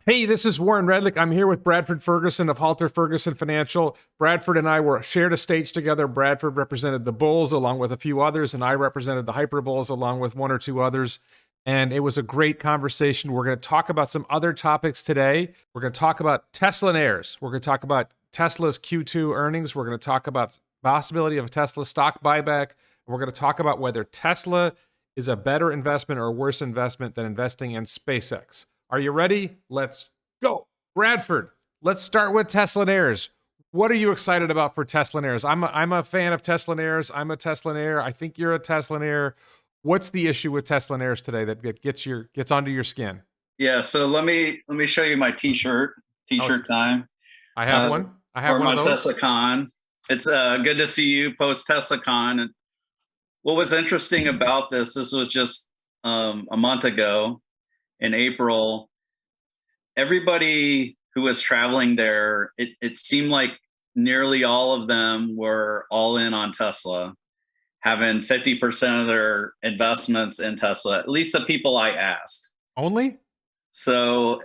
Hey, this is Warren Redlick. I'm here with Bradford Ferguson of Halter Ferguson Financial. Bradford and I were shared a stage together. Bradford represented the Bulls along with a few others, and I represented the Hyper Bulls along with one or two others. And it was a great conversation. We're going to talk about some other topics today. We're going to talk about Teslanaires. We're going to talk about Tesla's Q2 earnings. We're going to talk about the possibility of a Tesla stock buyback. We're going to talk about whether Tesla is a better investment or a worse investment than investing in SpaceX. Are you ready? Let's go. Bradford, let's start with Teslanaires. What are you excited about for Teslanaires? I'm a fan of Teslanaires. I'm a Teslanaire. I think you're a Teslanaire. What's the issue with Teslanaires today that gets under your skin? Yeah, so let me show you my T-shirt. Oh, T-shirt time. I have one. I have For one my of those. Tessacon. It's good to see you post Tessacon. And what was interesting about this was just a month ago in April. Everybody who was traveling there, it seemed like nearly all of them were all in on Tesla, having 50% of their investments in Tesla, at least the people I asked. Only? So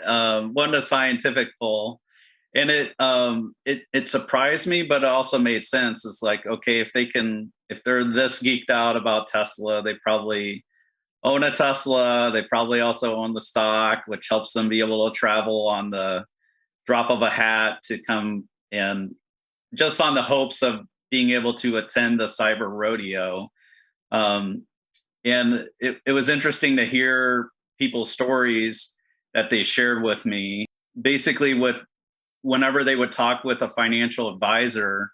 one a scientific poll, and it surprised me, but it also made sense. It's like, okay, if they're this geeked out about Tesla, they probably own a Tesla. They probably also own the stock, which helps them be able to travel on the drop of a hat to come and just on the hopes of being able to attend the cyber rodeo. And it was interesting to hear people's stories that they shared with me. Basically, with whenever they would talk with a financial advisor,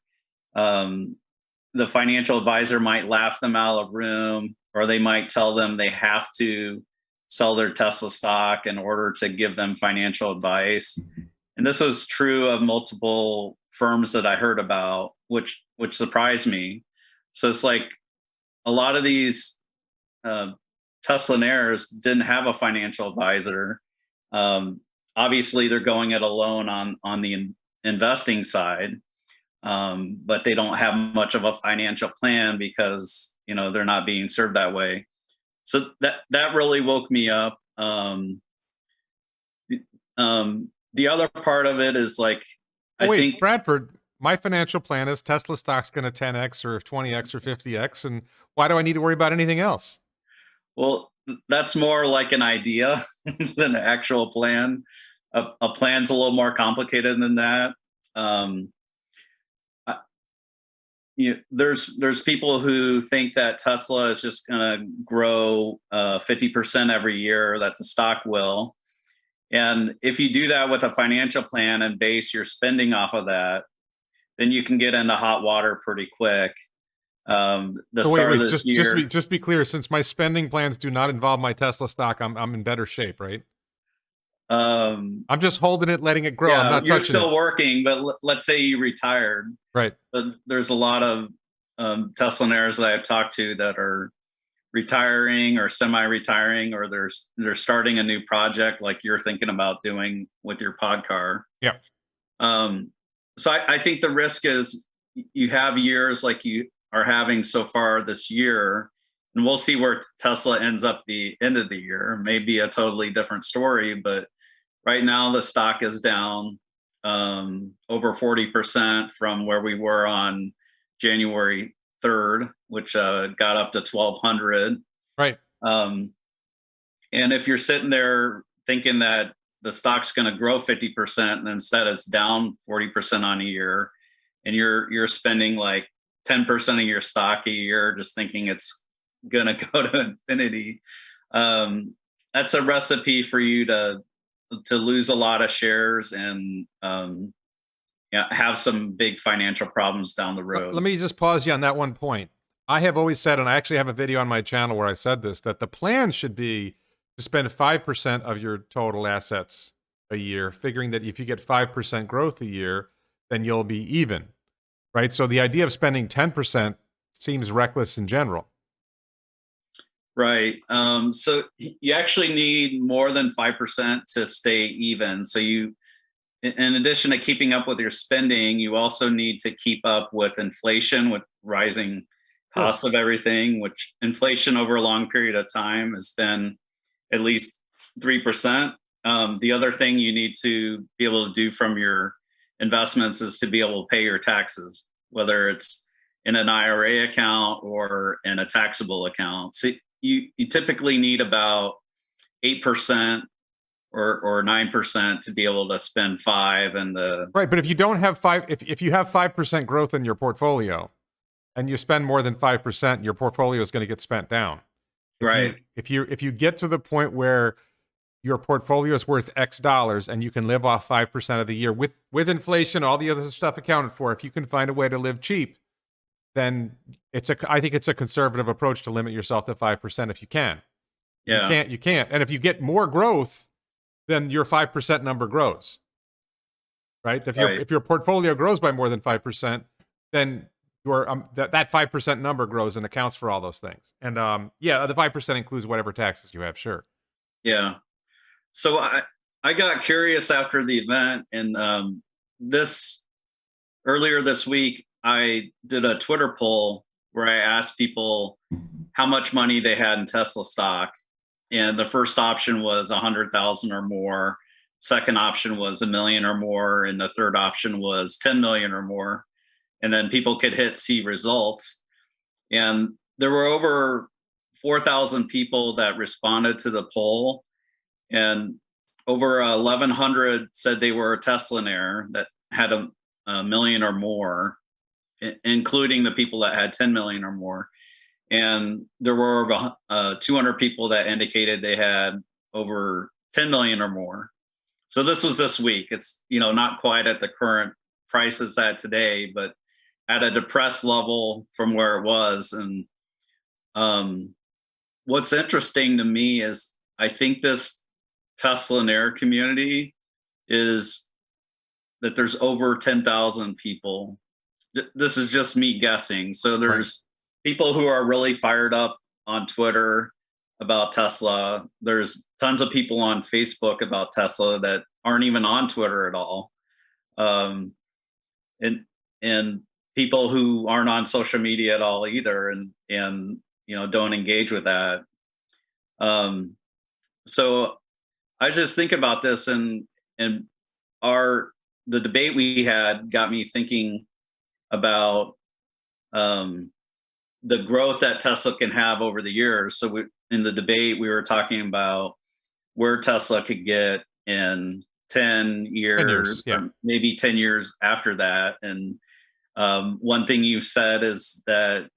the financial advisor might laugh them out of the room, or they might tell them they have to sell their Tesla stock in order to give them financial advice. And this was true of multiple firms that I heard about, which surprised me. So it's like a lot of these Teslanaires didn't have a financial advisor. Obviously, they're going it alone on the investing side, but they don't have much of a financial plan because they're not being served that way. So that really woke me up. The other part of it is like, Oh, I wait, think, Bradford, my financial plan is Tesla stock's going to 10x or 20x or 50x. And why do I need to worry about anything else? well, that's more like an idea than an actual plan. A plan's a little more complicated than that. Um, there's people who think that Tesla is just going to grow 50% every year, that the stock will. And if you do that with a financial plan and base your spending off of that, then you can get into hot water pretty quick. The So wait, start of wait, this just year, just be clear. Since my spending plans do not involve my Tesla stock, I'm in better shape, right? um, I'm just holding it, letting it grow. I'm yeah, not you're touching it. still working, but let's say you retired. Right. There's a lot of Teslanaires that I've talked to that are retiring or semi-retiring, or they're starting a new project like you're thinking about doing with your pod car. Yeah. Um, so I think the risk is you have years like you are having so far this year, and we'll see where Tesla ends up the end of the year. Maybe a totally different story, but right now the stock is down over 40% from where we were on January 3rd, which got up to 1200. Right. Um, and if you're sitting there thinking that the stock's going to grow 50% and instead it's down 40% on a year, and you're spending like 10% of your stock a year just thinking it's going to go to infinity, that's a recipe for you to lose a lot of shares and have some big financial problems down the Let road. me just pause you on that one point. I have always said, and I actually have a video on my channel where I said this, that the plan should be to spend 5% of your total assets a year, figuring that if you get 5% growth a year, then you'll be even, right? So the idea of spending 10% seems reckless in general. Right. So you actually need more than 5% to stay even. So in addition to keeping up with your spending, you also need to keep up with inflation, with rising Sure. costs of everything, which inflation over a long period of time has been at least 3%. The other thing you need to be able to do from your investments is to be able to pay your taxes, whether it's in an IRA account or in a taxable account. So you typically need about 8% or 9% to be able to spend 5 and the Right, but if you don't have if you have 5% growth in your portfolio and you spend more than 5%, your portfolio is going to get spent down. right. If you get to the point where your portfolio is worth X dollars and you can live off 5% of the year with inflation, all the other stuff accounted for, if you can find a way to live cheap, then I think it's a conservative approach to limit yourself to 5% if you can. If Yeah. you can't. And if you get more growth, then your 5% number grows. Right? If your portfolio grows by more than 5%, then your that 5% number grows and accounts for all those things. And the 5% includes whatever taxes you have, sure. Yeah. So I got curious after the event, and this earlier this week I did a Twitter poll where I asked people how much money they had in Tesla stock, and the first option was 100,000 or more. Second option was 1 million or more, and the third option was 10 million or more. And then people could hit see results, and there were over 4,000 people that responded to the poll, and over 1,100 said they were a Teslanaire that had a million or more, including the people that had 10 million or more. And there were over 200 people that indicated they had over 10 million or more. So this was this week. It's, not quite at the current prices at today, but at a depressed level from where it was. And what's interesting to me is I think this Teslanaire community is that there's over 10,000 people. This is just me guessing. So there's people who are really fired up on Twitter about Tesla. There's tons of people on Facebook about Tesla that aren't even on Twitter at all. And people who aren't on social media at all either, and don't engage with that. So I just think about this, and the debate we had got me thinking about the growth that Tesla can have over the years. So in the debate, we were talking about where Tesla could get in 10 years, yeah. or maybe 10 years after that. And one thing you've said is that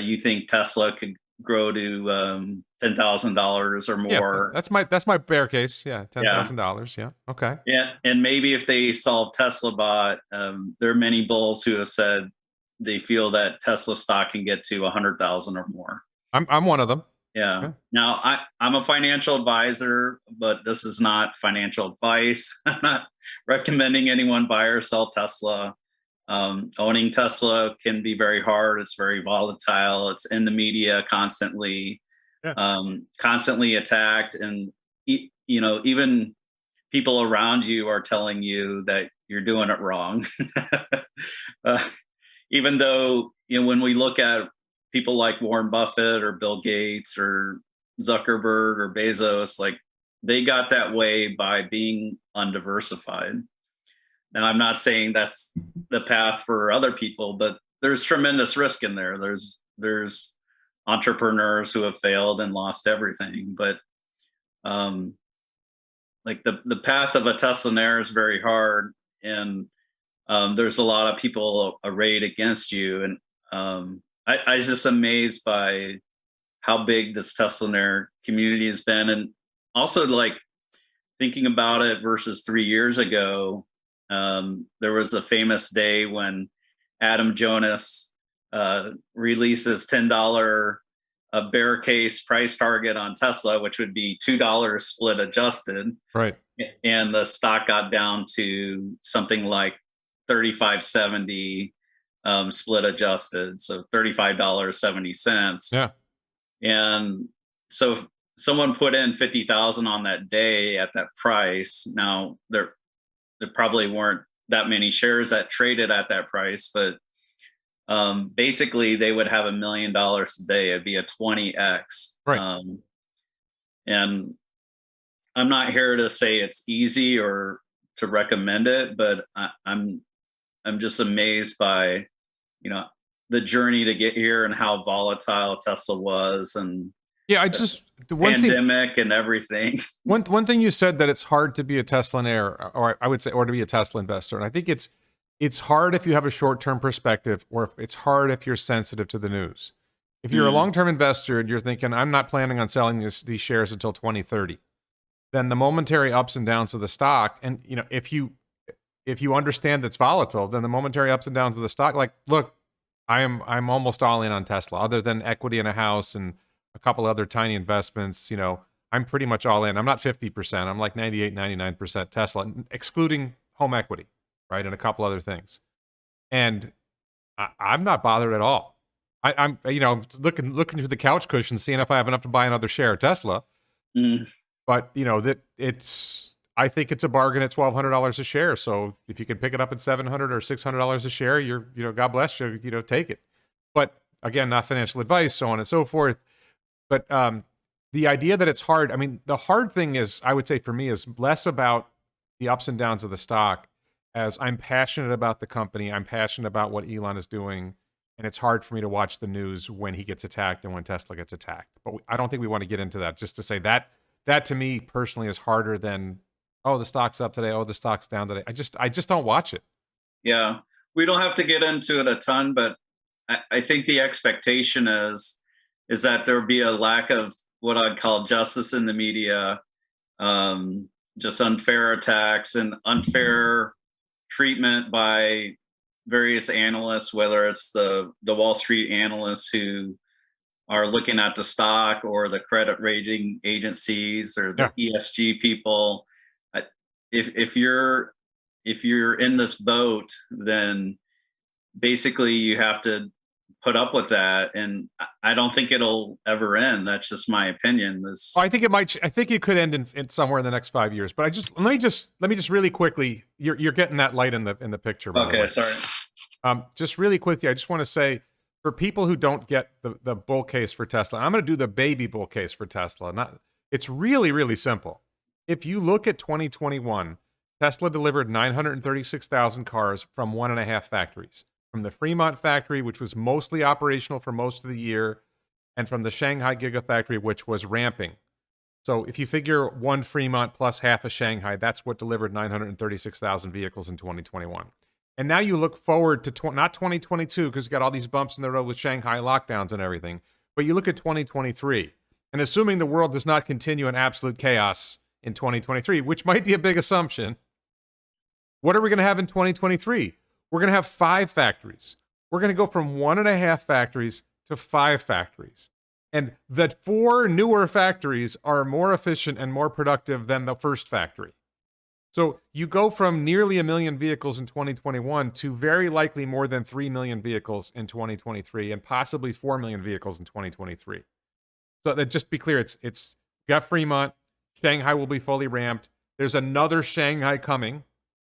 you think Tesla could grow to $10,000 or more. Yeah, that's my bear case. Yeah, $10,000. Yeah, okay. Yeah, and maybe if they solve Tesla bot, there are many bulls who have said they feel that Tesla stock can get to 100,000 or more. I'm one of them. Yeah. Okay. Now I'm a financial advisor, but this is not financial advice. I'm not recommending anyone buy or sell Tesla. Owning Tesla can be very hard. It's very volatile. It's in the media constantly, constantly attacked, and even people around you are telling you that you're doing it wrong. Even though when we look at people like Warren Buffett or Bill Gates or Zuckerberg or Bezos, like they got that way by being undiversified. Now, I'm not saying that's the path for other people, but there's tremendous risk in there. There's entrepreneurs who have failed and lost everything, but like the path of a Teslanaire is very hard, and there's a lot of people arrayed against you. And I was just amazed by how big this Teslanaire community has been, and also like thinking about it versus 3 years ago. There was a famous day when Adam Jonas releases $10 a bear case price target on Tesla, which would be $2 split adjusted. Right. And the stock got down to something like $35.70 split adjusted. So $35.70. Yeah. And so if someone put in 50,000 on that day at that price, now there probably weren't that many shares that traded at that price, but basically they would have $1 million a day. It'd be a 20x. Right. And I'm not here to say it's easy or to recommend it, but I'm just amazed by, you know, the journey to get here and how volatile Tesla was, and Yeah, I the just the one thing pandemic and everything. one thing you said, that it's hard to be a Teslanaire, or I would say, or to be a Tesla investor. And I think it's hard if you have a short-term perspective, or if it's hard if you're sensitive to the news. If you're a Mm, long-term investor and you're thinking, I'm not planning on selling these shares until 2030, then the momentary ups and downs of the stock, and if you understand that's volatile, then the momentary ups and downs of the stock, like, look, I'm almost all in on Tesla, other than equity in a house and a couple other tiny investments. I'm pretty much all in. I'm not 50%. I'm like 98, 99% Tesla, excluding home equity, right? And a couple other things. And I'm not bothered at all. I'm looking through the couch cushion, seeing if I have enough to buy another share of Tesla. mm, But I think it's a bargain at $1,200 a share. So if you can pick it up at $700 or $600 a share, God bless you, take it. But again, not financial advice, so on and so forth. But the idea that it's hard, I mean, the hard thing is, I would say for me, is less about the ups and downs of the stock, as I'm passionate about the company. I'm passionate about what Elon is doing. And it's hard for me to watch the news when he gets attacked and when Tesla gets attacked. But I don't think we want to get into that. Just to say that to me personally is harder than, oh, the stock's up today, oh, the stock's down today. I just don't watch it. yeah, we don't have to get into it a ton, but I think the expectation is that there be a lack of what I'd call justice in the media, just unfair attacks and unfair treatment by various analysts, whether it's the Wall Street analysts who are looking at the stock, or the credit rating agencies, or the Yeah. ESG people. I- if you're in this boat, then basically you have to put up with that, and I don't think it'll ever end. That's just my opinion. I think it might. I think it could end in somewhere in the next 5 years. But let me just really quickly. You're getting that light in the picture, by the way. Okay, sorry. Just really quickly, I just want to say, for people who don't get the bull case for Tesla, I'm going to do the baby bull case for Tesla. It's really, really simple. If you look at 2021, Tesla delivered 936,000 cars from 1.5 factories. From the Fremont factory, which was mostly operational for most of the year, and from the Shanghai Gigafactory, which was ramping. So if you figure one Fremont plus half a Shanghai, that's what delivered 936,000 vehicles in 2021. And now you look forward to not 2022, because you got all these bumps in the road with Shanghai lockdowns and everything, but you look at 2023. And assuming the world does not continue in absolute chaos in 2023, which might be a big assumption, what are we going to have in 2023? We're going to have 5 factories. We're going to go from 1.5 factories to 5 factories. And that 4 newer factories are more efficient and more productive than the first factory. So you go from nearly 1 million vehicles in 2021 to very likely more than 3 million vehicles in 2023, and possibly 4 million vehicles in 2023. So that, just be clear, it's got Fremont. Shanghai will be fully ramped. There's another Shanghai coming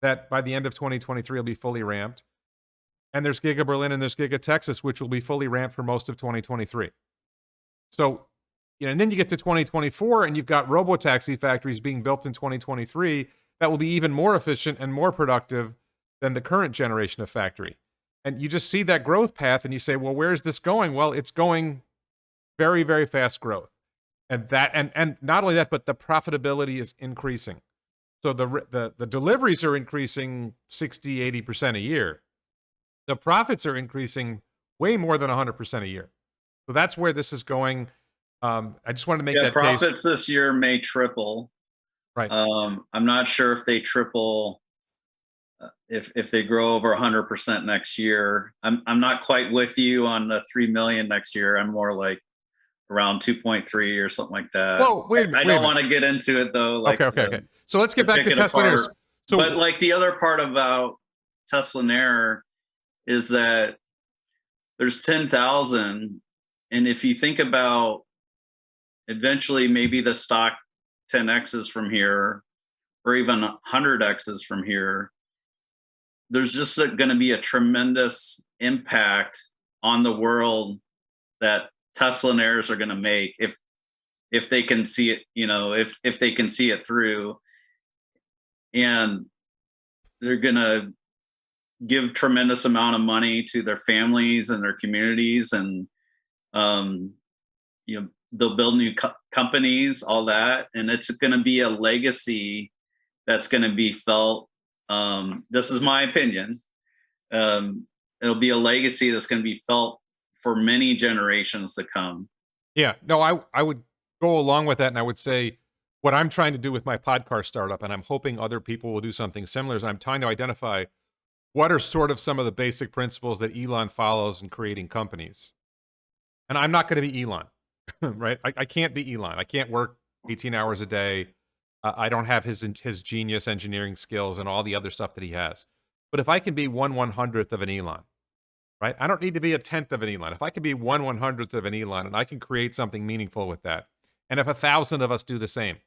that by the end of 2023 will be fully ramped. And there's Giga Berlin and there's Giga Texas, which will be fully ramped for most of 2023. So, and then you get to 2024 and you've got robotaxi factories being built in 2023 that will be even more efficient and more productive than the current generation of factory. And you just see that growth path and you say, well, where is this going? Well, it's going very, very fast growth. And not only that, but the profitability is increasing. So the deliveries are increasing 60, 80% a year. The profits are increasing way more than 100% a year. So that's where this is going. I just wanted to make that Profits case. this year may triple. Right. I'm not sure if they triple, if they grow over 100% next year. I'm not quite with you on the 3 million next year. I'm more like around 2.3 or something like that. Well, wait a minute. I don't want to get into it though. Like, okay. So let's get back to Teslanaires. So, but like the other part about Teslanaire is that there's 10,000, and if you think about eventually maybe the stock 10x's from here, or even 100x's from here, there's just going to be a tremendous impact on the world that Teslanaires are going to make. if they can see it, if they can see it through, and they're gonna give tremendous amount of money to their families and their communities, and um, they'll build new companies, all that, and it's going to be a legacy that's going to be felt. This is my opinion. Um, it'll be a legacy that's going to be felt for many generations to come. Yeah, no, I would go along with that, and I would say what I'm trying to do with my podcast startup, and I'm hoping other people will do something similar, is I'm trying to identify what are sort of some of the basic principles that Elon follows in creating companies. And I'm not going to be Elon, right? I can't be Elon. I can't work 18 hours a day. I don't have his genius engineering skills and all the other stuff that he has. But if I can be 1/100th of an Elon, right? I don't need to be a tenth of an Elon. If I can be 1/100th of an Elon and I can create something meaningful with that, and if 1,000 of us do the same,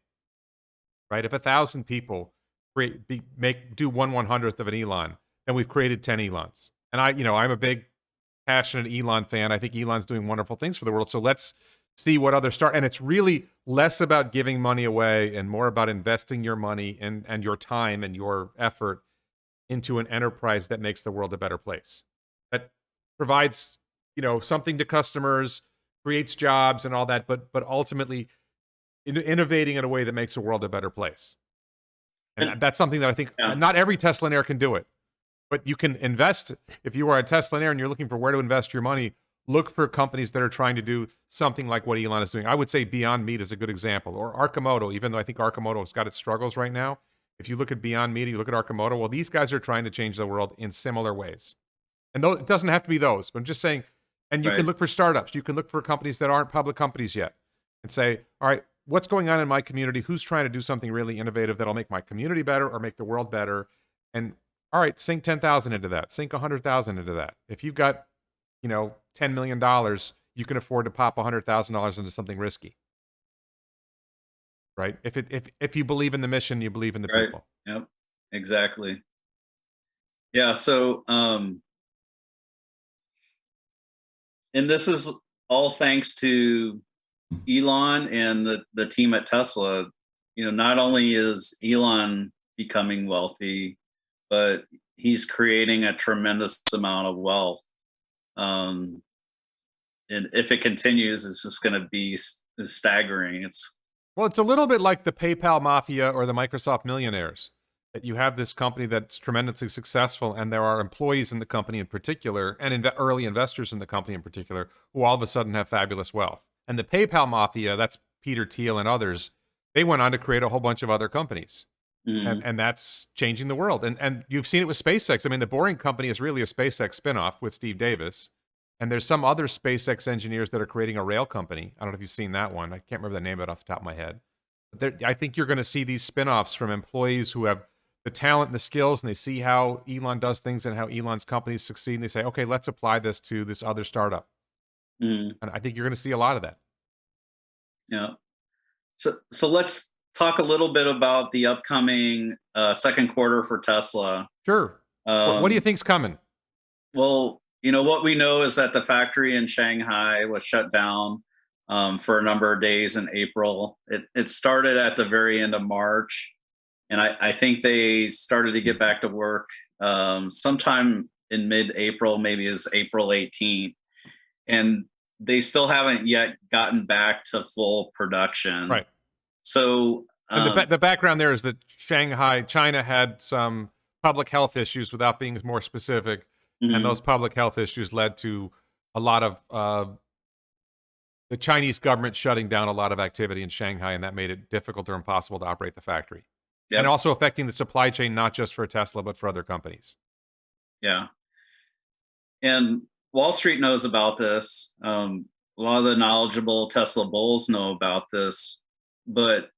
right? If 1,000 people do 1/100th of an Elon, then we've created 10 Elons. And I'm a big passionate Elon fan. I think Elon's doing wonderful things for the world. So let's see what others start. And it's really less about giving money away and more about investing your money and your time and your effort into an enterprise that makes the world a better place. That provides, something to customers, creates jobs and all that, but ultimately innovating in a way that makes the world a better place. And that's something that I think not every Teslanaire can do it. But you can invest, if you are a Teslanaire and you're looking for where to invest your money, look for companies that are trying to do something like what Elon is doing. I would say Beyond Meat is a good example, or Arcimoto, even though I think Arcimoto has got its struggles right now. If you look at Beyond Meat, you look at Arcimoto, well, these guys are trying to change the world in similar ways. And it doesn't have to be those, but I'm just saying, and you can look for startups. You can look for companies that aren't public companies yet and say, all right, what's going on in my community? Who's trying to do something really innovative that'll make my community better or make the world better? And all right, sink 10,000 into that, sink 100,000 into that. If you've got, $10 million, you can afford to pop $100,000 into something risky, right? If you believe in the mission, you believe in the people. Yep, exactly. Yeah. So, and this is all thanks to Elon and the team at Tesla. Not only is Elon becoming wealthy, but he's creating a tremendous amount of wealth. And if it continues, it's just going to be staggering. It's a little bit like the PayPal mafia or the Microsoft millionaires, that you have this company that's tremendously successful, and there are employees in the company in particular, and early investors in the company in particular, who all of a sudden have fabulous wealth. And the PayPal mafia, that's Peter Thiel and others, they went on to create a whole bunch of other companies. And that's changing the world. And you've seen it with SpaceX. I mean, the Boring Company is really a SpaceX spinoff with Steve Davis. And there's some other SpaceX engineers that are creating a rail company. I don't know if you've seen that one. I can't remember the name of it off the top of my head. But I think you're going to see these spinoffs from employees who have the talent and the skills, and they see how Elon does things and how Elon's companies succeed. And they say, okay, let's apply this to this other startup. And I think you're going to see a lot of that. Yeah. So let's talk a little bit about the upcoming second quarter for Tesla. Sure. What do you think's coming? Well, what we know is that the factory in Shanghai was shut down for a number of days in April. It started at the very end of March, and I think they started to get back to work sometime in mid-April, maybe as April 18th. And they still haven't yet gotten back to full production. Right. So the background there is that China had some public health issues, without being more specific, and those public health issues led to a lot of the Chinese government shutting down a lot of activity in Shanghai, and that made it difficult or impossible to operate the factory. Yep. And also affecting the supply chain, not just for Tesla, but for other companies. Yeah. And Wall Street knows about this. A lot of the knowledgeable Tesla bulls know about this. But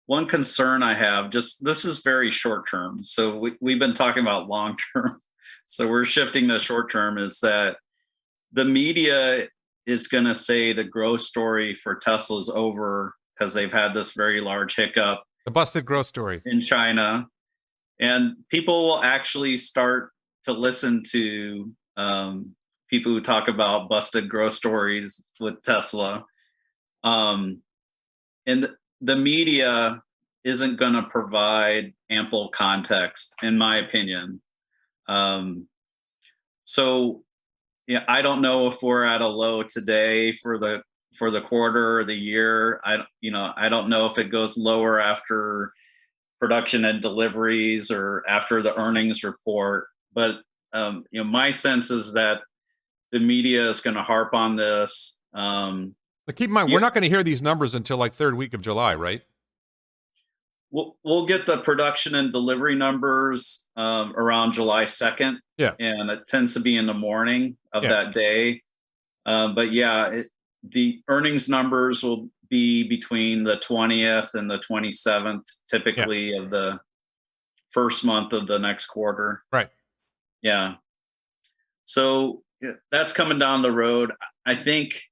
one concern I have, this is very short term. So we've been talking about long term. So we're shifting to short term, is that the media is going to say the growth story for Tesla's over because they've had this very large hiccup. The busted growth story in China. And people will actually start to listen to people who talk about busted growth stories with Tesla. and the media isn't going to provide ample context, in my opinion. Um, so yeah, I don't know if we're at a low today for the quarter or the year. I don't know if it goes lower after production and deliveries or after the earnings report. But my sense is that the media is going to harp on this. But keep in mind, we're not going to hear these numbers until like third week of July, right? We'll get the production and delivery numbers around July 2nd. Yeah. And it tends to be in the morning of that day. But yeah, the earnings numbers will be between the 20th and the 27th, typically of the first month of the next quarter. Right. Yeah. So that's coming down the road. I think,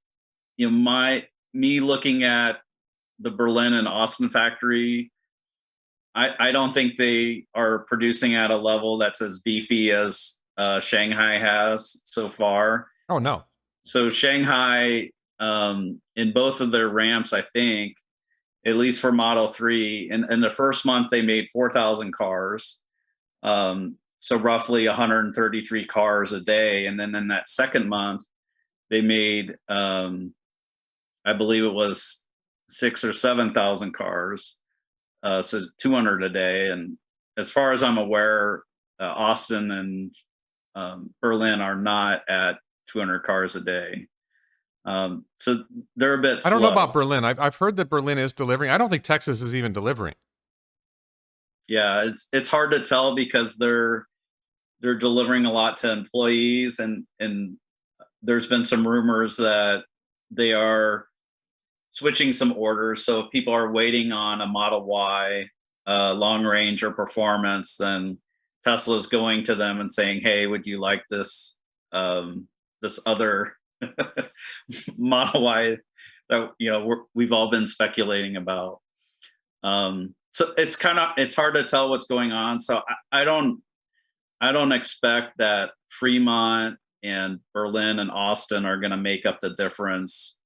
me looking at the Berlin and Austin factory, I don't think they are producing at a level that's as beefy as Shanghai has so far. Oh, no. So Shanghai, in both of their ramps, I think, at least for Model 3, in the first month, they made 4,000 cars. So roughly 133 cars a day. And then in that second month, they made, I believe it was 6,000 or 7,000 cars. So 200 a day. And as far as I'm aware, Austin and Berlin are not at 200 cars a day. So they're a bit slow. I don't know about Berlin. I've heard that Berlin is delivering. I don't think Texas is even delivering. Yeah, it's hard to tell because they're delivering a lot to employees, and there's been some rumors that they are switching some orders. So if people are waiting on a Model Y, long range or performance, then Tesla's going to them and saying, "Hey, would you like this this other Model Y that we've all been speculating about?" So it's hard to tell what's going on. So I don't expect that Fremont and Berlin and Austin are going to make up the difference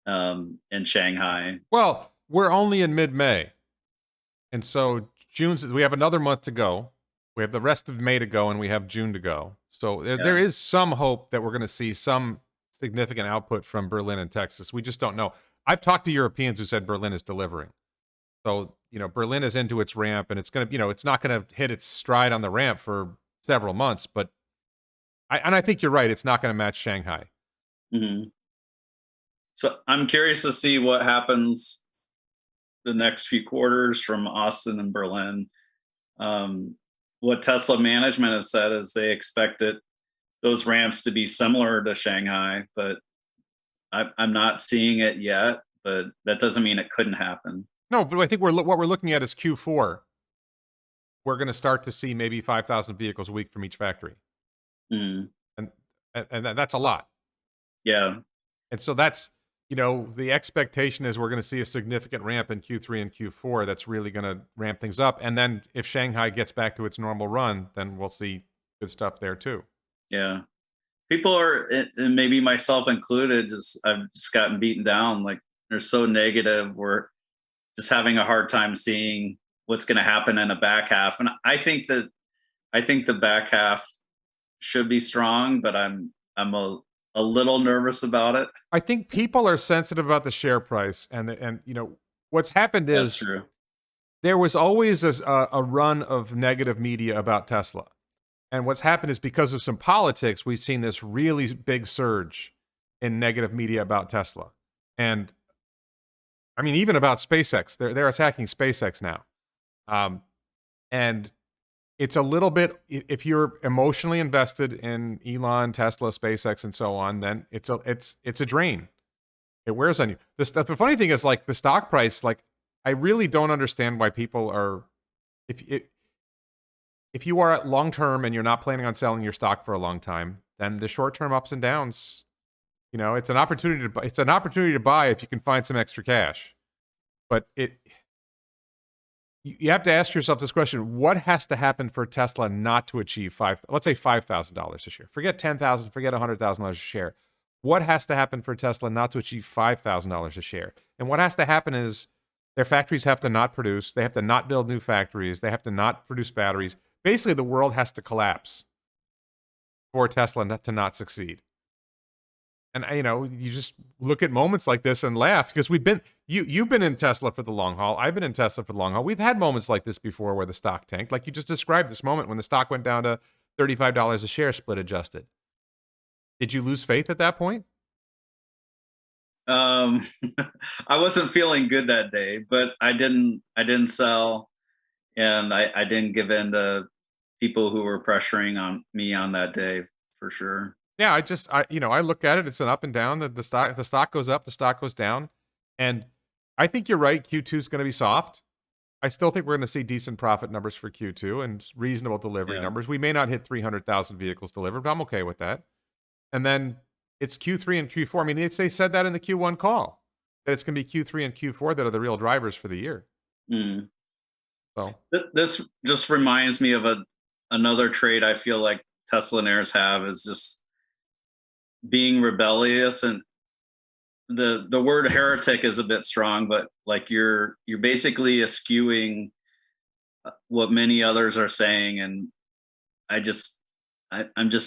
in Shanghai. Well, we're only in mid-May. And so we have another month to go. We have the rest of May to go, and we have June to go. So there is some hope that we're going to see some significant output from Berlin and Texas. We just don't know. I've talked to Europeans who said Berlin is delivering. So, Berlin is into its ramp, and it's going to, it's not going to hit its stride on the ramp for several months, but I think you're right. It's not going to match Shanghai. Mm-hmm. So I'm curious to see what happens the next few quarters from Austin and Berlin. What Tesla management has said is they expected those ramps to be similar to Shanghai, but I'm not seeing it yet, but that doesn't mean it couldn't happen. No, but I think what we're looking at is Q4. We're going to start to see maybe 5,000 vehicles a week from each factory. Mm. And that's a lot. Yeah. And so that's, the expectation is we're going to see a significant ramp in Q3 and Q4 that's really going to ramp things up. And then if Shanghai gets back to its normal run, then we'll see good stuff there too. Yeah. People are, and maybe myself included, I've just gotten beaten down. Like, they're so negative. We're just having a hard time seeing what's going to happen in the back half. And I think the back half should be strong, but I'm a little nervous about it. I think people are sensitive about the share price, and what's happened is That's true. There was always a run of negative media about Tesla, and what's happened is because of some politics, we've seen this really big surge in negative media about Tesla, and I mean even about SpaceX. They're attacking SpaceX now, and it's a little bit, if you're emotionally invested in Elon, Tesla, SpaceX, and so on, then it's a drain. It wears on you. The funny thing is, like, the stock price, like, I really don't understand why people are, if you are at long term and you're not planning on selling your stock for a long time, then the short term ups and downs, it's an opportunity to buy. It's an opportunity to buy if you can find some extra cash. But you have to ask yourself this question: what has to happen for Tesla not to achieve let's say $5,000 a share? Forget $10,000, forget $100,000 a share. What has to happen for Tesla not to achieve $5,000 a share? And what has to happen is their factories have to not produce. They have to not build new factories. They have to not produce batteries. Basically, the world has to collapse for Tesla to not succeed. And you just look at moments like this and laugh, because you've been in Tesla for the long haul. I've been in Tesla for the long haul. We've had moments like this before where the stock tanked, like you just described this moment when the stock went down to $35 a share, split adjusted. Did you lose faith at that point? I wasn't feeling good that day, but I didn't sell, and I didn't give in to people who were pressuring on me on that day, for sure. Yeah, I look at it. It's an up and down. The stock goes up, the stock goes down, and I think you're right. Q2 is going to be soft. I still think we're going to see decent profit numbers for Q2 and reasonable delivery numbers. We may not hit 300,000 vehicles delivered, but I'm okay with that. And then it's Q3 and Q4. I mean, they said that in the Q1 call, that it's going to be Q3 and Q4 that are the real drivers for the year. Mm. So this just reminds me of another trait I feel like Teslanaires have, is just being rebellious. And the word heretic is a bit strong, but like you're basically eschewing what many others are saying. And I'm just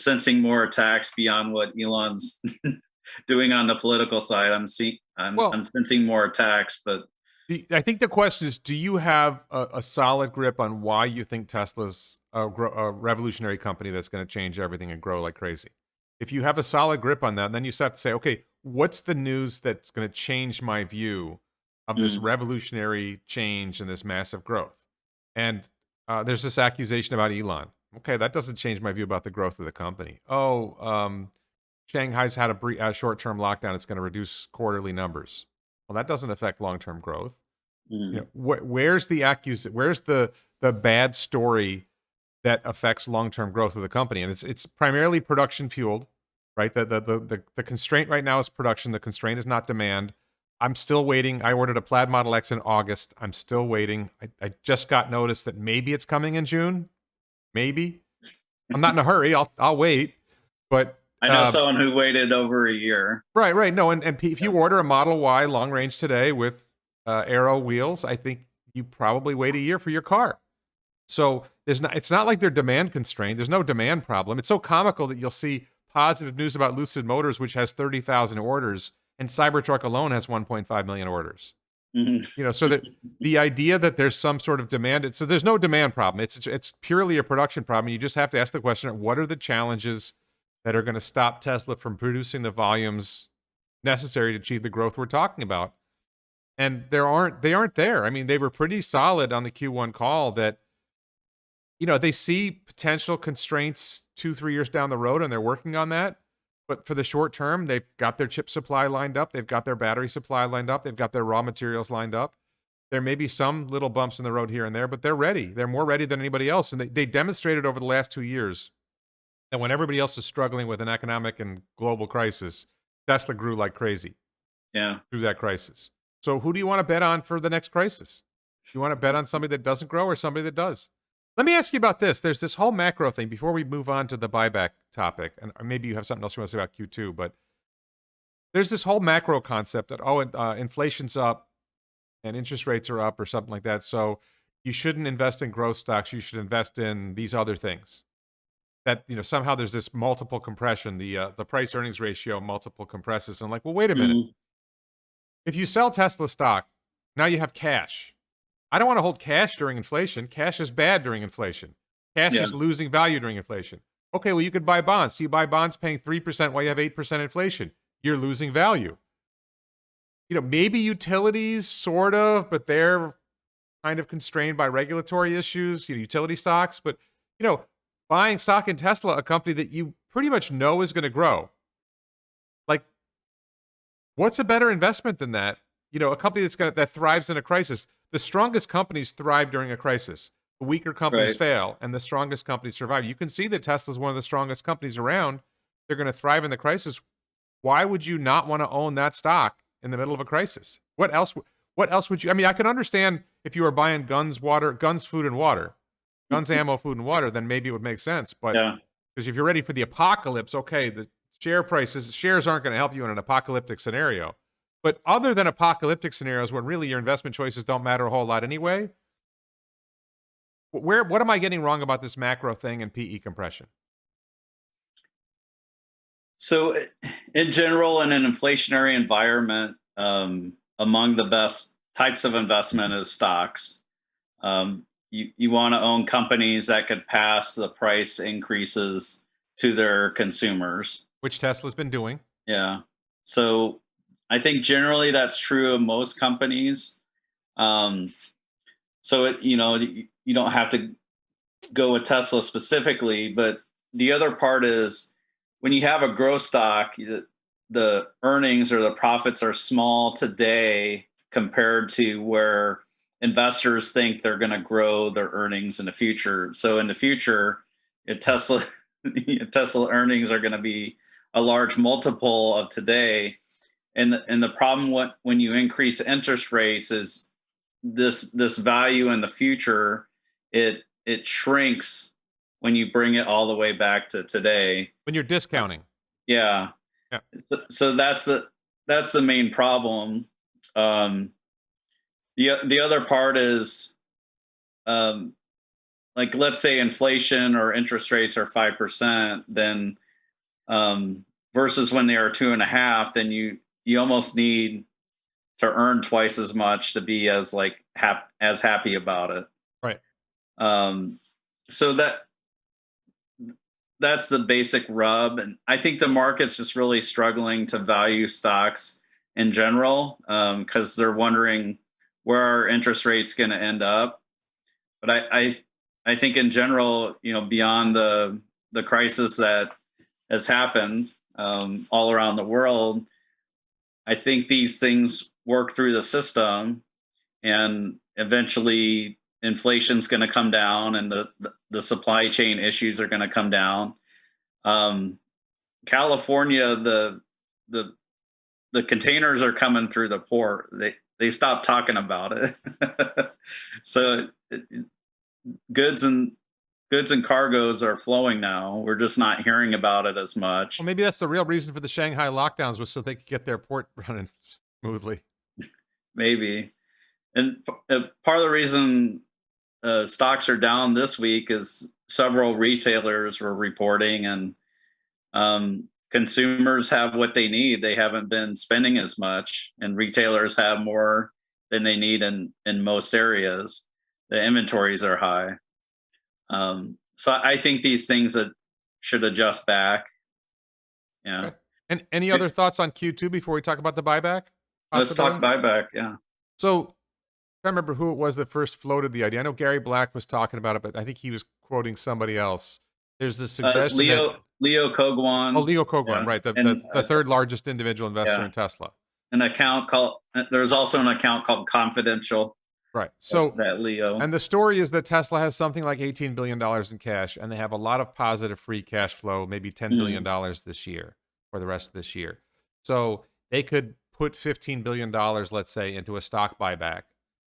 sensing more attacks beyond what Elon's doing on the political side. I'm sensing more attacks, but I think the question is, do you have a solid grip on why you think Tesla's a revolutionary company that's going to change everything and grow like crazy? If you have a solid grip on that, then you have to say, okay, what's the news that's going to change my view of this revolutionary change and this massive growth? And there's this accusation about Elon. Okay, that doesn't change my view about the growth of the company. Shanghai's had a short-term lockdown. It's going to reduce quarterly numbers. Well, that doesn't affect long-term growth. Where's the bad story that affects long-term growth of the company? And it's primarily production fueled, right? The constraint right now is production. The constraint is not demand. I'm still waiting. I ordered a Plaid Model X in August. I'm still waiting. I just got notice that maybe it's coming in June. Maybe. I'm not in a hurry. I'll wait. But I know someone who waited over a year. Right. No, and if you order a Model Y long range today with Aero wheels, I think you probably wait a year for your car. So it's not like they're demand constrained. There's no demand problem. It's so comical that you'll see positive news about Lucid Motors, which has 30,000 orders, and Cybertruck alone has 1.5 million orders. So that the idea that there's some sort of demand, so there's no demand problem. It's purely a production problem. You just have to ask the question, what are the challenges that are going to stop Tesla from producing the volumes necessary to achieve the growth we're talking about? And they aren't there. I mean, they were pretty solid on the Q1 call that, they see potential constraints 2-3 years down the road, and they're working on that. But for the short term, they've got their chip supply lined up. They've got their battery supply lined up. They've got their raw materials lined up. There may be some little bumps in the road here and there, but they're ready. They're more ready than anybody else. And they demonstrated over the last 2 years that when everybody else is struggling with an economic and global crisis, Tesla grew like crazy through that crisis. So who do you want to bet on for the next crisis? Do you want to bet on somebody that doesn't grow or somebody that does? Let me ask you about this. There's this whole macro thing before we move on to the buyback topic, and maybe you have something else you want to say about Q2, but there's this whole macro concept that, inflation's up and interest rates are up or something like that, so you shouldn't invest in growth stocks. You should invest in these other things. That, somehow there's this multiple compression, the price earnings ratio multiple compresses. And I'm like, well, wait a minute. If you sell Tesla stock, now you have cash. I don't want to hold cash during inflation. Cash is bad during inflation. Cash is losing value during inflation. Okay, well, you could buy bonds. So you buy bonds paying 3% while you have 8% inflation. You're losing value. Maybe utilities, sort of, but they're kind of constrained by regulatory issues, utility stocks. But, buying stock in Tesla, a company that you pretty much know is going to grow. Like, what's a better investment than that? A company that thrives in a crisis. The strongest companies thrive during a crisis. The weaker companies fail, and the strongest companies survive. You can see that Tesla's one of the strongest companies around. They're going to thrive in the crisis. Why would you not want to own that stock in the middle of a crisis? What else would you? I mean, I can understand if you were buying guns, food, and water. Guns, ammo, food, and water, then maybe it would make sense. But because if you're ready for the apocalypse, okay, the shares aren't going to help you in an apocalyptic scenario. But other than apocalyptic scenarios, when really your investment choices don't matter a whole lot anyway, what am I getting wrong about this macro thing and PE compression? So, in general, in an inflationary environment, among the best types of investment is stocks. You want to own companies that could pass the price increases to their consumers, which Tesla's been doing. Yeah. So I think generally that's true of most companies. So you don't have to go with Tesla specifically, but the other part is when you have a growth stock, the earnings or the profits are small today compared to where investors think they're going to grow their earnings in the future. So in the future, Tesla earnings are going to be a large multiple of today. And the problem when you increase interest rates is this value in the future, it shrinks when you bring it all the way back to today. When you're discounting. Yeah. So that's the main problem. The other part is, like, let's say inflation or interest rates are 5%, then versus when they are 2.5%, then you almost need to earn twice as much to be as happy about it. Right. So that's the basic rub, and I think the market's just really struggling to value stocks in general, because they're wondering where are interest rates going to end up. But I think in general, beyond the crisis that has happened all around the world, I think these things work through the system, and eventually inflation's going to come down, and the supply chain issues are going to come down. California, the containers are coming through the port. They stopped talking about it. So goods and cargoes are flowing now. We're just not hearing about it as much. Well, maybe that's the real reason for the Shanghai lockdowns, was so they could get their port running smoothly. Maybe. And part of the reason stocks are down this week is several retailers were reporting, and consumers have what they need. They haven't been spending as much, and retailers have more than they need in most areas. The inventories are high. So I think these things that should adjust back. Yeah. Okay. And any other thoughts on Q2 before we talk about the buyback? Let's talk buyback. Yeah. So I can't remember who it was that first floated the idea. I know Gary Black was talking about it, but I think he was quoting somebody else. There's this suggestion Leo Kogwan. Oh, Leo Kogwan, right? The third largest individual investor in Tesla. There's also an account called Confidential. Right. So that Leo. And the story is that Tesla has something like $18 billion in cash, and they have a lot of positive free cash flow, maybe $10 billion this year or the rest of this year. So they could put $15 billion, let's say, into a stock buyback,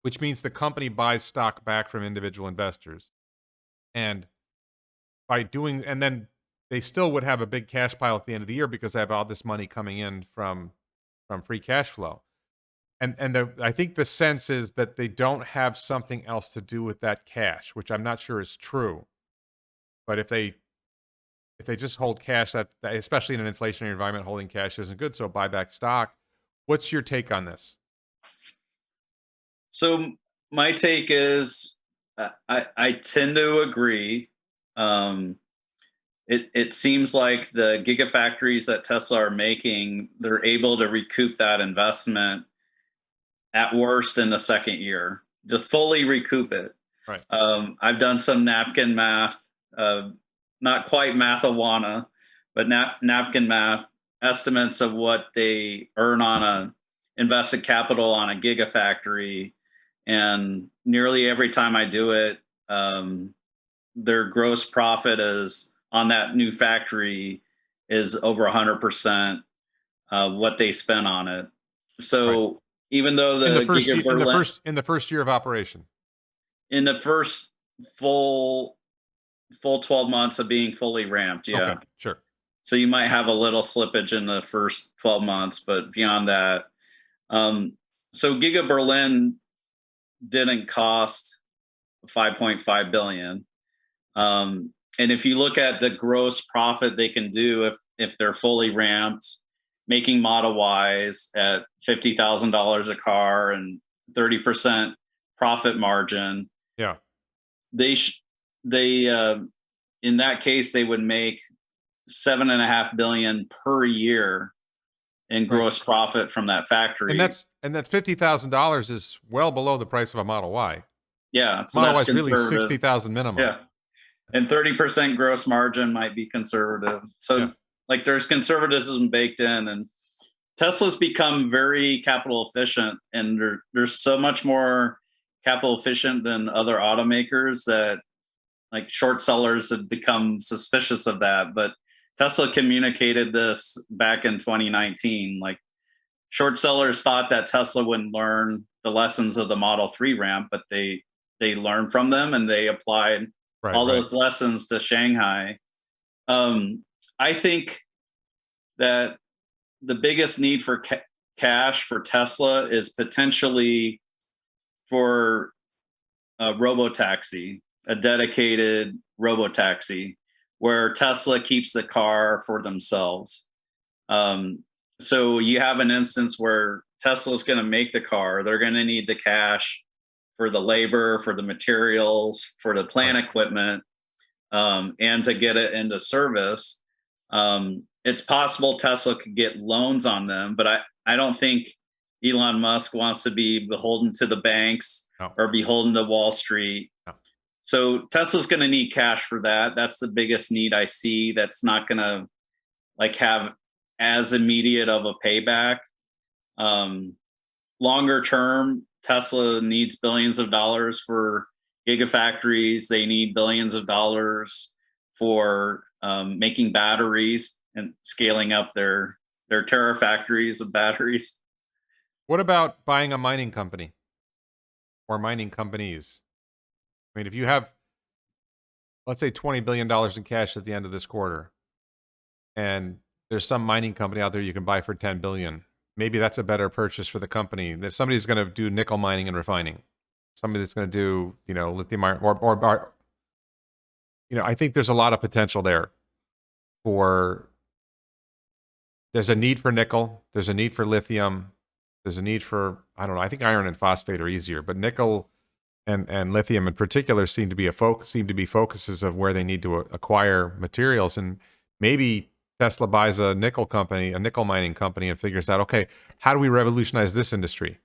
which means the company buys stock back from individual investors. And then they still would have a big cash pile at the end of the year because they have all this money coming in from free cash flow. And I think the sense is that they don't have something else to do with that cash, which I'm not sure is true. But if they just hold cash, that especially in an inflationary environment, holding cash isn't good. So buy back stock. What's your take on this? So my take is I tend to agree. It seems like the gigafactories that Tesla are making, they're able to recoup that investment at worst in the second year, to fully recoup it. Right. I've done some napkin math, not quite mathawana, but napkin math estimates of what they earn on a invested capital on a gigafactory. And nearly every time I do it, their gross profit is on that new factory is over 100% of what they spent on it. So right. Even though in the first year of operation, in the first full 12 months of being fully ramped, yeah, okay, sure. So you might have a little slippage in the first 12 months, but beyond that, so Giga Berlin didn't cost 5.5 billion. And if you look at the gross profit they can do if they're fully ramped, making Model Ys at $50,000 a car and 30% profit margin, Yeah. They in that case they would make 7.5 billion per year in gross profit from that factory. And that's $50,000 is well below the price of a Model Y. Yeah, so Model Y that's is really conservative. 60,000 minimum. Yeah, and 30% gross margin might be conservative. So like there's conservatism baked in, and Tesla's become very capital efficient, and there's so much more capital efficient than other automakers that like short sellers have become suspicious of that. But Tesla communicated this back in 2019. Like short sellers thought that Tesla wouldn't learn the lessons of the Model 3 ramp, but they learned from them and they applied those lessons to Shanghai. I think that the biggest need for cash for Tesla is potentially for a robotaxi, a dedicated robotaxi, where Tesla keeps the car for themselves. So you have an instance where Tesla's going to make the car. They're going to need the cash for the labor, for the materials, for the plant equipment, and to get it into service. It's possible Tesla could get loans on them, but I don't think Elon Musk wants to be beholden to the banks or beholden to Wall Street. No. So Tesla's going to need cash for that. That's the biggest need I see. That's not going to like have as immediate of a payback. Longer term, Tesla needs billions of dollars for gigafactories. They need billions of dollars for making batteries and scaling up their terafactories of batteries. What about buying a mining company or mining companies? I mean, if you have, let's say, $20 billion in cash at the end of this quarter, and there's some mining company out there you can buy for $10 billion, maybe that's a better purchase for the company. That somebody's going to do nickel mining and refining, somebody that's going to do, lithium iron, or I think there's a lot of potential there. There's a need for nickel, there's a need for lithium, there's a need for, I don't know, I think iron and phosphate are easier, but nickel and lithium in particular seem to be focuses of where they need to acquire materials. And maybe Tesla buys a nickel mining company, and figures out, okay, how do we revolutionize this industry?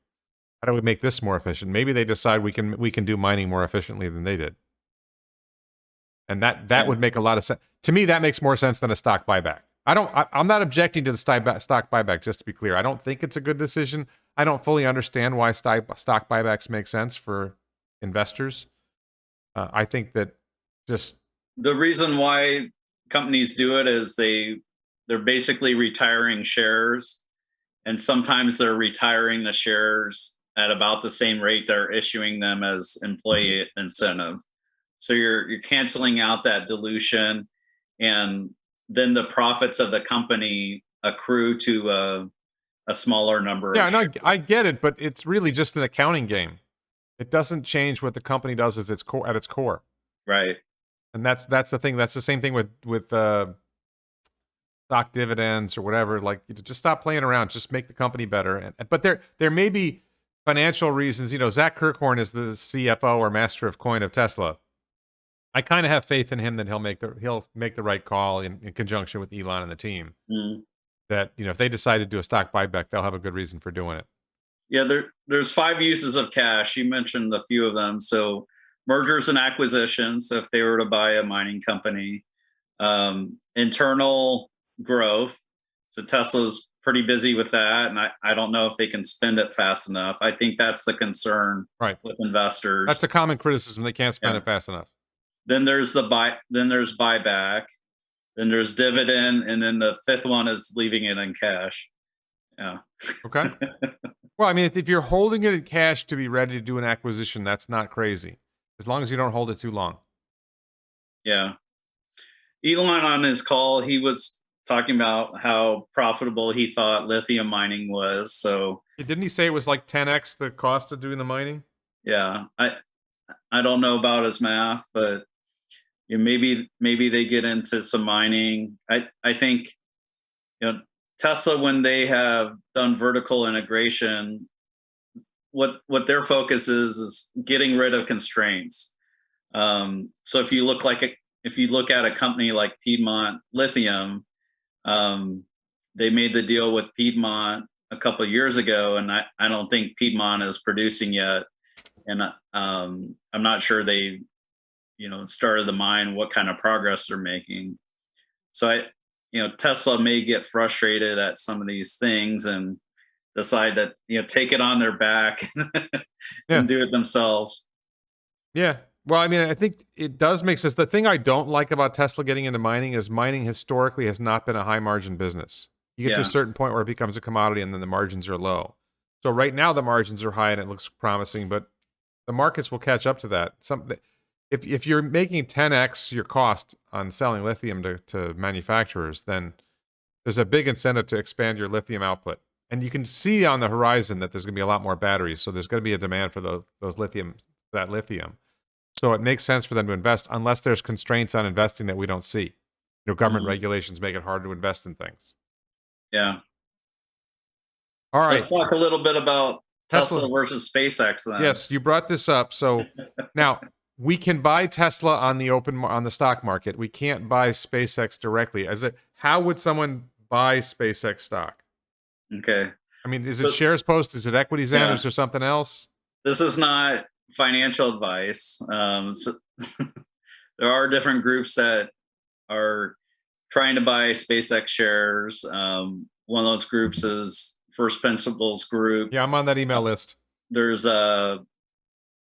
How do we make this more efficient? Maybe they decide we can do mining more efficiently than they did. And that would make a lot of sense. To me, that makes more sense than a stock buyback. I'm not objecting to the stock buyback, just to be clear. I don't think it's a good decision. I don't fully understand why stock buybacks make sense for investors. I think that just the reason why companies do it is they're basically retiring shares, and sometimes they're retiring the shares at about the same rate they're issuing them as employee incentive. So you're canceling out that dilution, and then the profits of the company accrue to a smaller number. Yeah, and I get it, but it's really just an accounting game. It doesn't change what the company does at its core. Right. And that's the thing. That's the same thing with stock dividends or whatever. Like, just stop playing around. Just make the company better. But there may be financial reasons. Zach Kirkhorn is the CFO or master of coin of Tesla. I kind of have faith in him that he'll make the right call in conjunction with Elon and the team. Mm. That if they decide to do a stock buyback, they'll have a good reason for doing it. Yeah, there's 5 uses of cash. You mentioned a few of them. So mergers and acquisitions. So if they were to buy a mining company, internal growth. So Tesla's pretty busy with that, and I don't know if they can spend it fast enough. I think that's the concern with investors. That's a common criticism. They can't spend it fast enough. Then there's there's buyback, then there's dividend, and then the fifth one is leaving it in cash. Yeah. Okay. Well, I mean, if you're holding it in cash to be ready to do an acquisition, that's not crazy, as long as you don't hold it too long. Yeah. Elon on his call, he was talking about how profitable he thought lithium mining was. So Didn't he say it was like 10x the cost of doing the mining? yeah, I don't know about his math, but maybe they get into some mining. I think, Tesla, when they have done vertical integration, what their focus is getting rid of constraints. So if you look at a company like Piedmont Lithium, they made the deal with Piedmont a couple of years ago, and I don't think Piedmont is producing yet, and I'm not sure they started the mine, what kind of progress they're making. So Tesla may get frustrated at some of these things and decide to take it on their back Yeah. and do it themselves. Yeah. Well, I mean, I think it does make sense. The thing I don't like about Tesla getting into mining is mining historically has not been a high margin business. You get to a Yeah. certain point where it becomes a commodity and then the margins are low. So right now the margins are high and it looks promising, but the markets will catch up to that. If you're making 10x your cost on selling lithium to manufacturers, then there's a big incentive to expand your lithium output. And you can see on the horizon that there's going to be a lot more batteries. So there's going to be a demand for those lithium, that lithium. So it makes sense for them to invest unless there's constraints on investing that we don't see. Government regulations make it hard to invest in things. Yeah. All right. Let's talk a little bit about Tesla versus SpaceX then. Yes, you brought this up. So now we can buy Tesla on the stock market. We can't buy SpaceX directly. How would someone buy SpaceX stock? Okay. I mean, is it shares post? Is it equities in? Or is there something else? This is not financial advice. So there are different groups that are trying to buy SpaceX shares. One of those groups is First Principles Group. Yeah, I'm on that email list. There's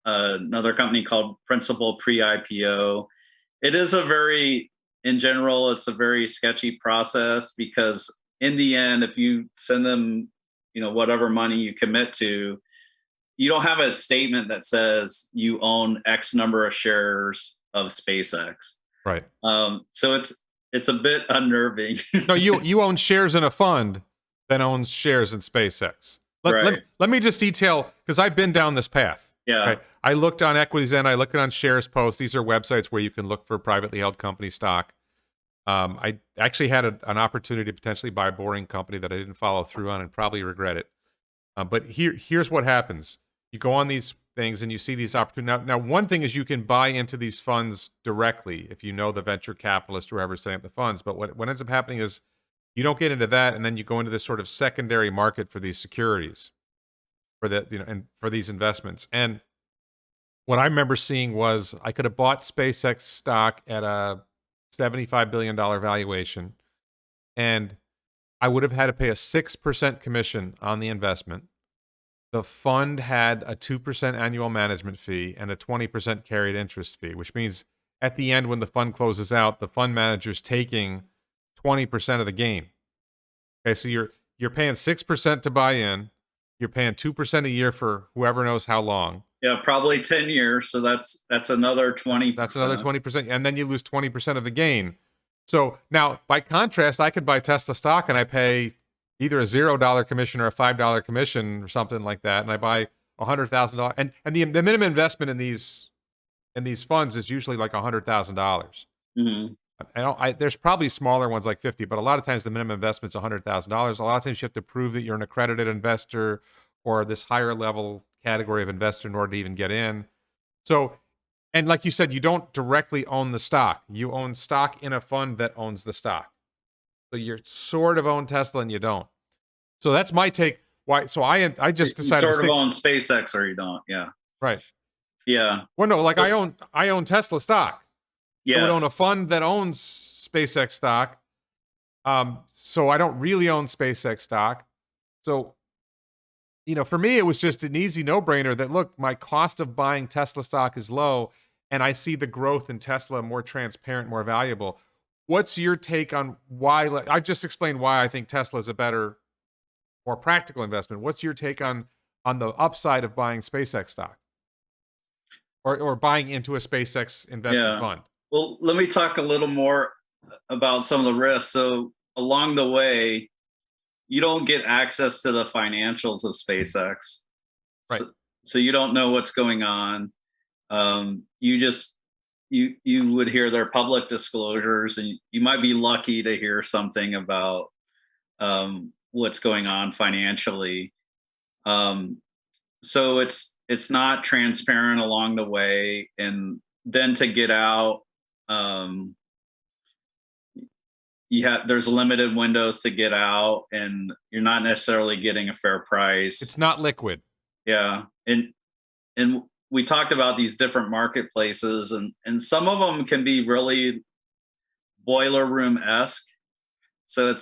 another company called Principal Pre-IPO. It is in general, it's a very sketchy process because in the end, if you send them, whatever money you commit to, you don't have a statement that says you own X number of shares of SpaceX. Right. So it's a bit unnerving. No, you own shares in a fund that owns shares in SpaceX. Let me just detail, because I've been down this path. Yeah. Okay? I looked on Equities and I looked on Shares Post. These are websites where you can look for privately held company stock. I actually had an opportunity to potentially buy a boring company that I didn't follow through on and probably regret it. But here's what happens. You go on these things and you see these opportunities. Now, one thing is you can buy into these funds directly if you know the venture capitalist or whoever's setting up the funds. But what ends up happening is you don't get into that, and then you go into this sort of secondary market for these securities, and for these investments. And what I remember seeing was I could have bought SpaceX stock at a $75 billion valuation, and I would have had to pay a 6% commission on the investment. The fund had a 2% annual management fee and a 20% carried interest fee, which means at the end, when the fund closes out, the fund manager's taking 20% of the gain. Okay, so you're paying 6% to buy in. You're paying 2% a year for whoever knows how long. Yeah, probably 10 years. So that's another 20%. That's another 20%. And then you lose 20% of the gain. So now, by contrast, I could buy Tesla stock and I pay either a $0 commission or a $5 commission or something like that. And I buy $100,000. And the minimum investment in these funds is usually like $100,000. Mm-hmm. There's probably smaller ones like 50, but a lot of times the minimum investment's $100,000. A lot of times you have to prove that you're an accredited investor or this higher level category of investor in order to even get in. So, and like you said, you don't directly own the stock. You own stock in a fund that owns the stock. So you're sort of own Tesla and you don't. So that's my take. Why? So I just decided you sort of own SpaceX or you don't. Yeah. Right. Yeah. Well, no, like I own Tesla stock. Yes. I would own a fund that owns SpaceX stock. So I don't really own SpaceX stock. So, for me, it was just an easy no-brainer that, look, my cost of buying Tesla stock is low, and I see the growth in Tesla more transparent, more valuable. What's your take on why? I just explained why I think Tesla is a better, more practical investment. What's your take on the upside of buying SpaceX stock, or buying into a SpaceX invested fund? Well, let me talk a little more about some of the risks. So along the way, you don't get access to the financials of SpaceX. Right. So you don't know what's going on. You just you would hear their public disclosures, and you might be lucky to hear something about what's going on financially. So it's not transparent along the way, and then to get out, there's limited windows to get out, and you're not necessarily getting a fair price. It's not liquid. Yeah, and we talked about these different marketplaces, and some of them can be really boiler room-esque. So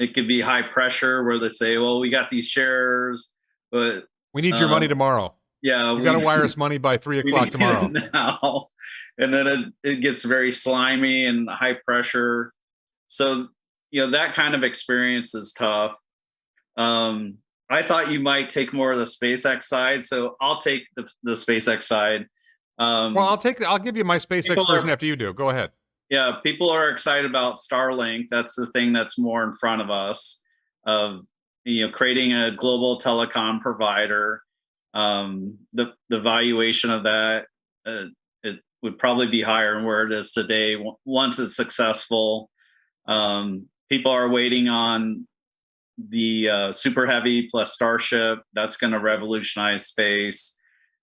it could be high pressure where they say, well, we got these shares, but we need your money tomorrow. Yeah, you got to wire us money by 3:00 tomorrow. Now. And then it gets very slimy and high pressure. So that kind of experience is tough. I thought you might take more of the SpaceX side, so I'll take the SpaceX side. Well, I'll give you my SpaceX version after you do. Go ahead. Yeah, people are excited about Starlink. That's the thing that's more in front of us, of creating a global telecom provider. The valuation of that, it would probably be higher than where it is today once it's successful. People are waiting on the Super Heavy plus Starship. That's going to revolutionize space.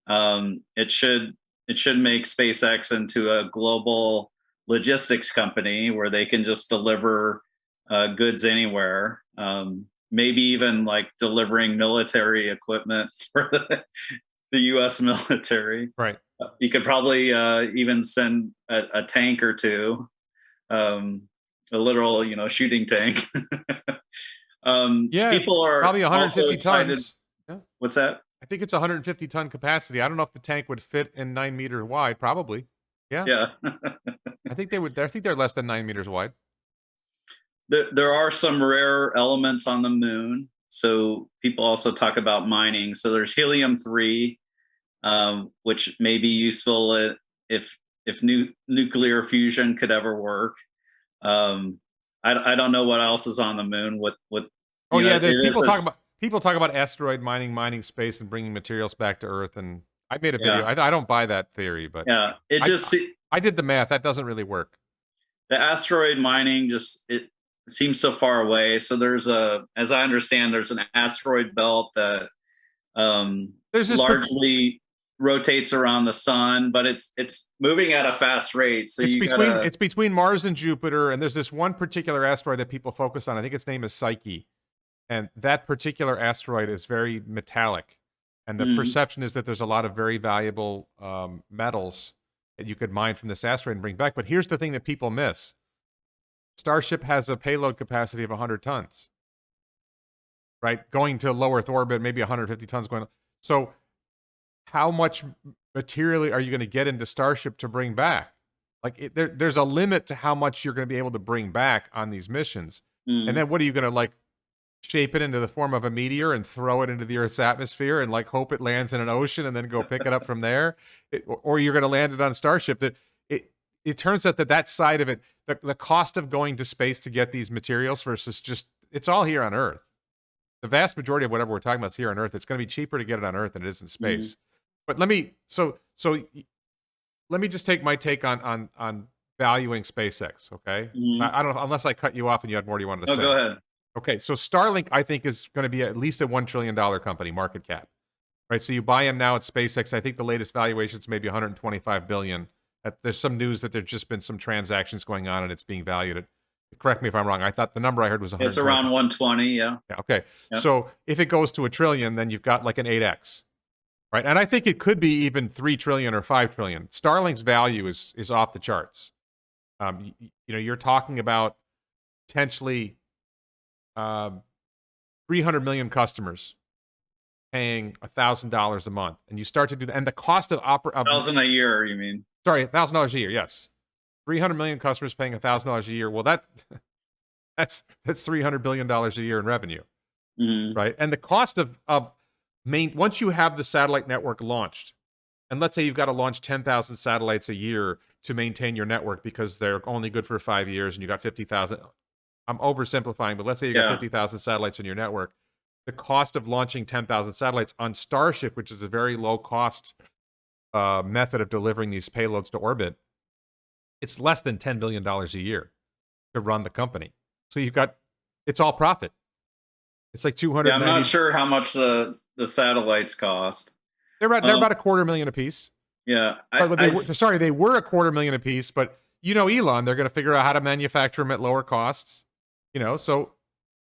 It should make SpaceX into a global logistics company where they can just deliver goods anywhere. Maybe even like delivering military equipment for the U.S. military. Right. You could probably even send a tank or two, a literal, shooting tank. Yeah, people are probably 150 tons. Yeah. What's that? I think it's 150 ton capacity. I don't know if the tank would fit in 9 meter wide. Probably. Yeah. Yeah. I think they would. I think they're less than 9 meters wide. There are some rare elements on the moon. So people also talk about mining. So there's helium-3, which may be useful if nuclear fusion could ever work. I don't know what else is on the moon. People talk about asteroid mining space and bringing materials back to Earth. And I made a video. I don't buy that theory, but yeah, I did the math. That doesn't really work. The asteroid mining it seems so far away. So as I understand, there's an asteroid belt that largely rotates around the sun, but it's moving at a fast rate. So it's between Mars and Jupiter, and there's this one particular asteroid that people focus on. I think its name is Psyche, and that particular asteroid is very metallic, and the perception is that there's a lot of very valuable metals that you could mine from this asteroid and bring back. But here's the thing that people miss. Starship has a payload capacity of 100 tons, right? Going to low Earth orbit, maybe 150 tons going. So how much material are you going to get into Starship to bring back? Like there's a limit to how much you're going to be able to bring back on these missions. And then what are you going to shape it into the form of a meteor and throw it into the Earth's atmosphere and hope it lands in an ocean and then go pick it up from there? Or you're going to land it on Starship. It turns out that side of it, the cost of going to space to get these materials versus it's all here on Earth. The vast majority of whatever we're talking about is here on Earth. It's going to be cheaper to get it on Earth than it is in space. But let me just take my take on valuing SpaceX, okay? I don't know, unless I cut you off and you had more you wanted to say. Go ahead. Okay, so Starlink, I think, is going to be at least a $1 trillion company, market cap. Right, so you buy in now at SpaceX. I think the latest valuation is maybe $125 billion. There's some news that there's just been some transactions going on and it's being valued at, correct me if I'm wrong, I thought the number I heard was 120. It's around 120, yeah. Okay, yep. So if it goes to $1 trillion, then you've got like an 8x. Right, and I think it could be even 3 trillion or 5 trillion. Starlink's value is off the charts. You're talking about potentially 300 million customers paying $1,000 a month, and you start to do that, and the cost of $1,000 a year, you mean? Sorry, $1,000 a year. Yes, 300 million customers paying $1,000 a year. Well, that's $300 billion a year in revenue, right? And the cost of once you have the satellite network launched, and let's say you've got to launch 10,000 satellites a year to maintain your network because they're only good for 5 years, and you got 50,000. I'm oversimplifying, but let's say you got 50,000 satellites in your network. The cost of launching 10,000 satellites on Starship, which is a very low cost method of delivering these payloads to orbit, it's less than $10 billion a year to run the company. So it's all profit. It's like 200. Yeah, I'm not sure how much the satellites cost. They're about $250,000 a piece. Yeah, they were $250,000 a piece, but Elon, they're going to figure out how to manufacture them at lower costs. So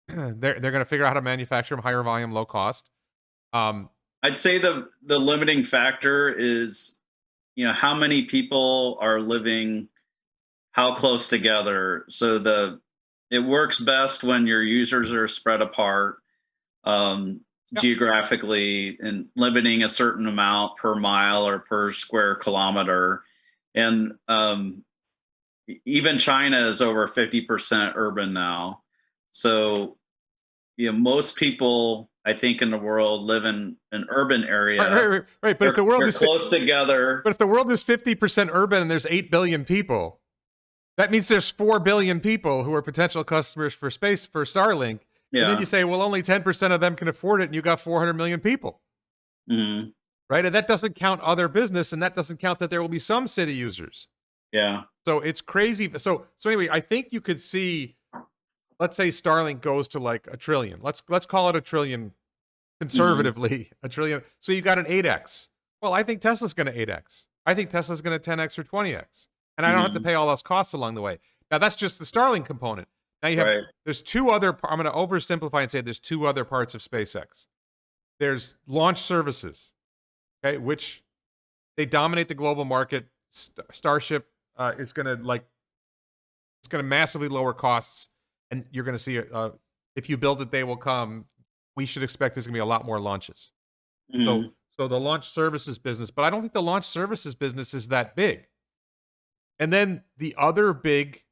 they're going to figure out how to manufacture them higher volume, low cost. I'd say the limiting factor is, how many people are living how close together. So it works best when your users are spread apart geographically, and limiting a certain amount per mile or per square kilometer. And even China is over 50% urban now. So, most people, I think, in the world live in an urban area. Right. But if the world is close together, but if the world is 50% urban and there's 8 billion people, that means there's 4 billion people who are potential customers for Starlink. And then you say, well, only 10% of them can afford it, and you got 400 million people. Mm-hmm. Right? And that doesn't count other business, and that doesn't count that there will be some city users. Yeah. So it's crazy. So anyway, I think you could see, let's say Starlink goes to like $1 trillion. Let's call it $1 trillion conservatively, $1 trillion. So you got an 8x. Well, I think Tesla's going to 8x. I think Tesla's going to 10x or 20x. And I don't have to pay all those costs along the way. Now, that's just the Starlink component. Now you have, there's two other, I'm going to oversimplify and say there's two other parts of SpaceX. There's launch services, okay, which they dominate the global market. Starship is going to massively lower costs, and you're going to see, if you build it, they will come. We should expect there's going to be a lot more launches. So the launch services business, but I don't think the launch services business is that big. And then the other big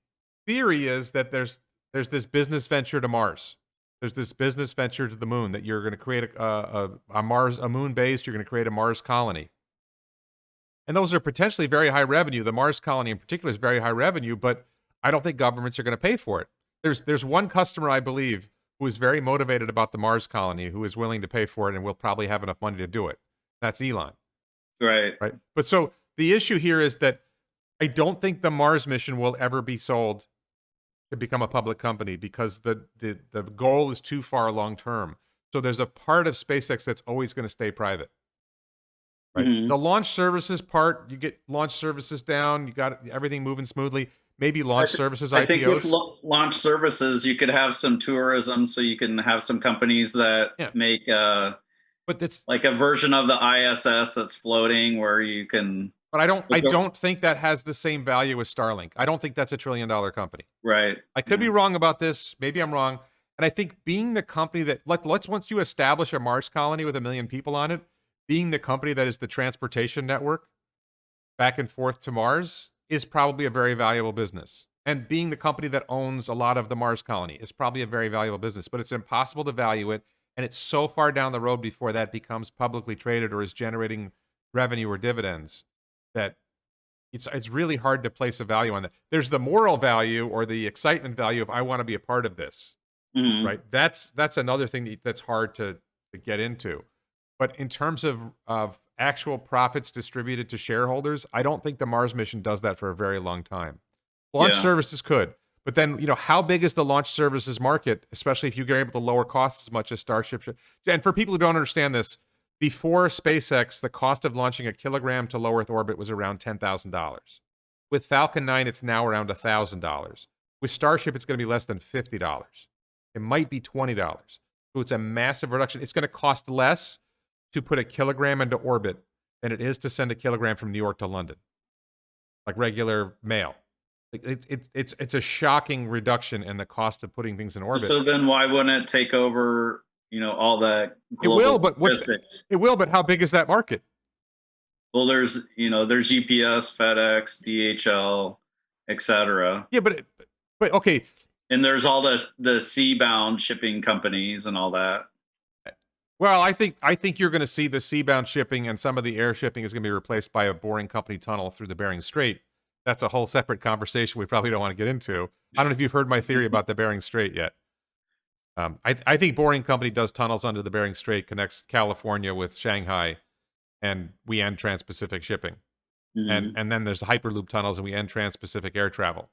theory is that there's this business venture to Mars. There's this business venture to the moon, that you're going to create a moon base. You're going to create a Mars colony. And those are potentially very high revenue. The Mars colony in particular is very high revenue, but I don't think governments are going to pay for it. There's one customer, I believe, who is very motivated about the Mars colony, who is willing to pay for it and will probably have enough money to do it. That's Elon. Right. But so the issue here is that I don't think the Mars mission will ever be sold to become a public company, because the goal is too far long term. So there's a part of SpaceX that's always going to stay private. Right. The launch services part, you get launch services down, you got everything moving smoothly. Maybe launch services, IPOs. I think with launch services, you could have some tourism, so you can have some companies that make but that's like a version of the ISS that's floating, where you can. But I don't think that has the same value as Starlink. I don't think that's $1 trillion company. Right. I could be wrong about this. Maybe I'm wrong. And I think being the company that let's once you establish a Mars colony with 1 million people on it, being the company that is the transportation network back and forth to Mars is probably a very valuable business. And being the company that owns a lot of the Mars colony is probably a very valuable business. But it's impossible to value it, and it's so far down the road before that becomes publicly traded or is generating revenue or dividends, that it's really hard to place a value on that. There's the moral value or the excitement value of, I want to be a part of this, right? That's another thing that's hard to get into. But in terms of actual profits distributed to shareholders, I don't think the Mars mission does that for a very long time. Launch services could, but then, how big is the launch services market, especially if you're able to lower costs as much as Starship should? And for people who don't understand this, before SpaceX, the cost of launching a kilogram to low Earth orbit was around $10,000. With Falcon 9, it's now around $1,000. With Starship, it's going to be less than $50. It might be $20. So it's a massive reduction. It's going to cost less to put a kilogram into orbit than it is to send a kilogram from New York to London, like regular mail. It's a shocking reduction in the cost of putting things in orbit. So then why wouldn't it take over, all that global logistics? It will, but how big is that market? Well, there's UPS, FedEx, DHL, etc. Yeah, but okay. And there's all the sea-bound shipping companies and all that. Well, I think you're going to see the sea-bound shipping, and some of the air shipping is going to be replaced by a boring company tunnel through the Bering Strait. that's a whole separate conversation we probably don't want to get into. I don't know if you've heard my theory about the Bering Strait yet. I think Boring Company does tunnels under the Bering Strait, connects California with Shanghai, and we end trans-Pacific shipping. Mhm. And then there's the Hyperloop tunnels, and we end trans-Pacific air travel.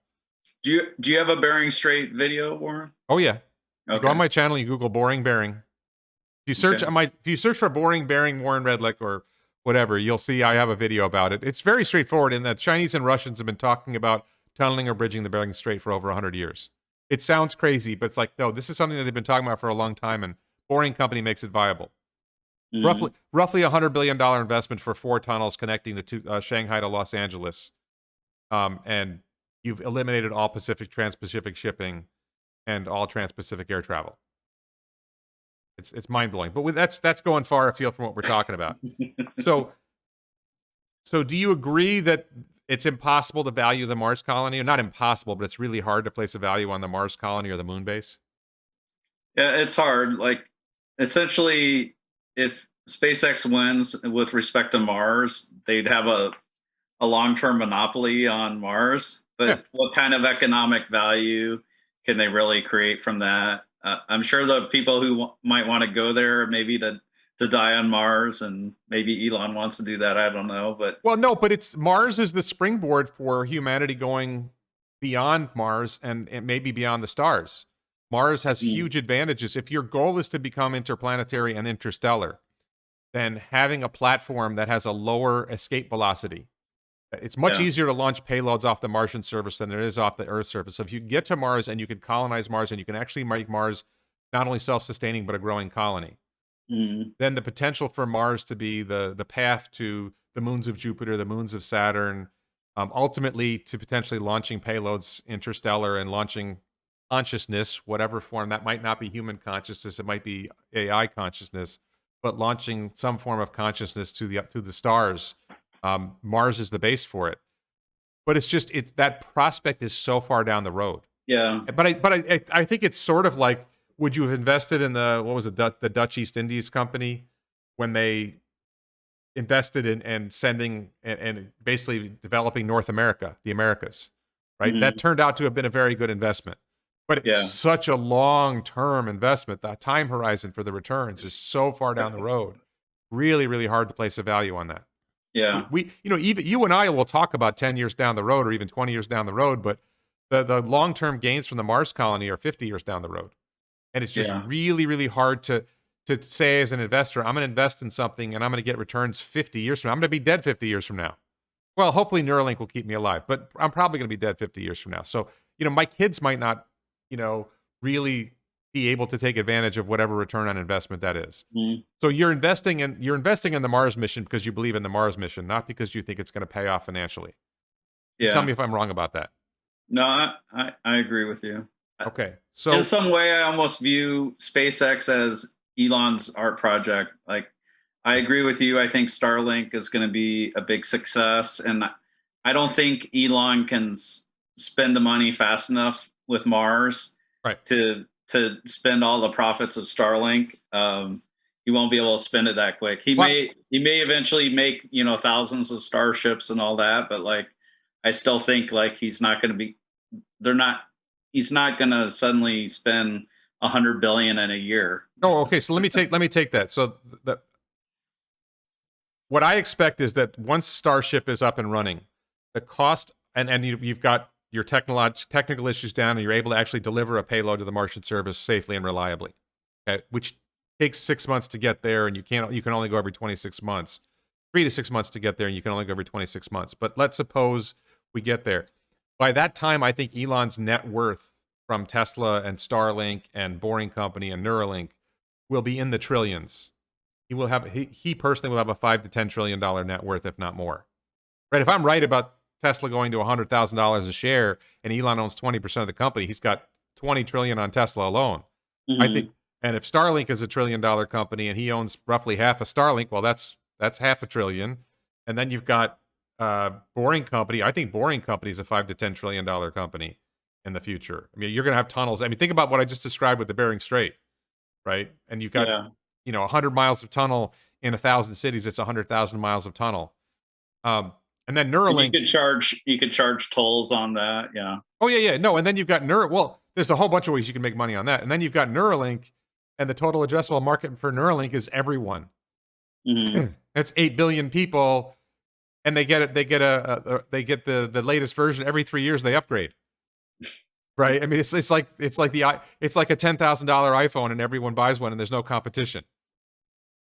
Do you have a Bering Strait video, Warren? Oh yeah, you go on Okay. my channel, you Google Boring Bering. If you search Okay. if you search for Boring Bering Warren Redlick or whatever, you'll see I have a video about it. It's very straightforward in that Chinese and Russians have been talking about tunneling or bridging the Bering Strait for over 100 years. It sounds crazy, but it's like, no, this is something that they've been talking about for a long time, and Boring Company makes it viable. Mhm. Roughly $100 billion investment for 4 tunnels connecting Shanghai to Los Angeles. And you've eliminated all trans-Pacific shipping and all trans-Pacific air travel. It's mind-blowing. But that's going far afield from what we're talking about. So do you agree that it's impossible to value the Mars colony? Or not impossible, but it's really hard to place a value on the Mars colony or the moon base? Yeah, it's hard. Like, essentially, if SpaceX wins with respect to Mars, they'd have a long term monopoly on Mars. Yeah. But what kind of economic value can they really create from that? I'm sure the people who might want to go there, maybe to die on Mars, and maybe Elon wants to do that. I don't know, but Well, no, but it's Mars is the springboard for humanity going beyond Mars and maybe beyond the stars. Mars has mm, huge advantages. If your goal is to become interplanetary and interstellar, then having a platform that has a lower escape velocity. It's much yeah, easier to launch payloads off the Martian surface than it is off the Earth surface. So if you get to Mars and you can colonize Mars and you can actually make Mars not only self-sustaining but a growing colony, mm, then the potential for Mars to be the path to the moons of Jupiter, the moons of Saturn, ultimately to potentially launching payloads interstellar and launching consciousness, whatever form that might not be human consciousness, it might be AI consciousness, but launching some form of consciousness to the stars. Mars is the base for it, but it's just that prospect is so far down the road. yeah, But I think it's sort of like, would you have invested in the Dutch East Indies Company when they invested in and sending and basically developing North America, the Americas, right? That mm, turned out to have been a very good investment. But it's yeah, such a long-term investment. The time horizon for the returns is so far down the road. Really, really hard to place a value on that. yeah, Even you and I will talk about 10 years down the road or even 20 years down the road, but the long-term gains from the Mars colony are 50 years down the road. And it's just yeah, really, really hard to say as an investor, I'm going to invest in something and I'm going to get returns 50 years from now. I'm going to be dead 50 years from now. Well, hopefully Neuralink will keep me alive, but I'm probably going to be dead 50 years from now. So, my kids might not, really be able to take advantage of whatever return on investment that is. mm, So you're investing in the Mars mission because you believe in the Mars mission, not because you think it's going to pay off financially. You tell yeah. me if I'm wrong about that. No, I agree with you. Okay. In So some way, I almost view SpaceX as Elon's art project. Like, I agree with you. I think Starlink is going to be a big success, and I don't think Elon can spend the money fast enough with Mars right. to spend all the profits of Starlink. He won't be able to spend it that quick. What He may eventually make thousands of starships and all that, but like, I still think like he's not going to be. They're not. He's not going to suddenly spend 100 billion in a year. Oh, okay. So let me take that. So what I expect is that once Starship is up and running, the cost and you've got your technical issues down, and you're able to actually deliver a payload to the Martian surface safely and reliably, okay, which takes 6 months to get there, and you can only go every 26 months, 3 to 6 months to get there, and you can only go every 26 months. But let's suppose we get there. By that time, I think Elon's net worth from Tesla and Starlink and Boring Company and Neuralink will be in the trillions. He personally will have a $5 to $10 trillion net worth, if not more. Right? If I'm right about Tesla going to $100,000 a share and Elon owns 20% of the company, he's got 20 trillion on Tesla alone. I think, Mhm. and if Starlink is $1 trillion company and he owns roughly half of Starlink, well, that's half a trillion. And then you've got Boring Company. I think Boring Company is a $5 to $10 trillion company in the future. I mean, you're going to have tunnels. I mean, think about what I just described with the Bering Strait, right? And you've got Yeah. 100 miles of tunnel in 1,000 cities. It's 100,000 miles of tunnel. Um, And then And Neuralink. you could charge tolls on that. Yeah. Oh yeah, no, and then you've got Well, there's a whole bunch of ways you can make money on that, and then you've got Neuralink, and the total addressable market for Neuralink is everyone. Mm-hmm. That's 8 billion people, and they get it. They get the latest version every 3 years. They upgrade. Right? I mean, it's like a $10,000 iPhone, and everyone buys one, and there's no competition.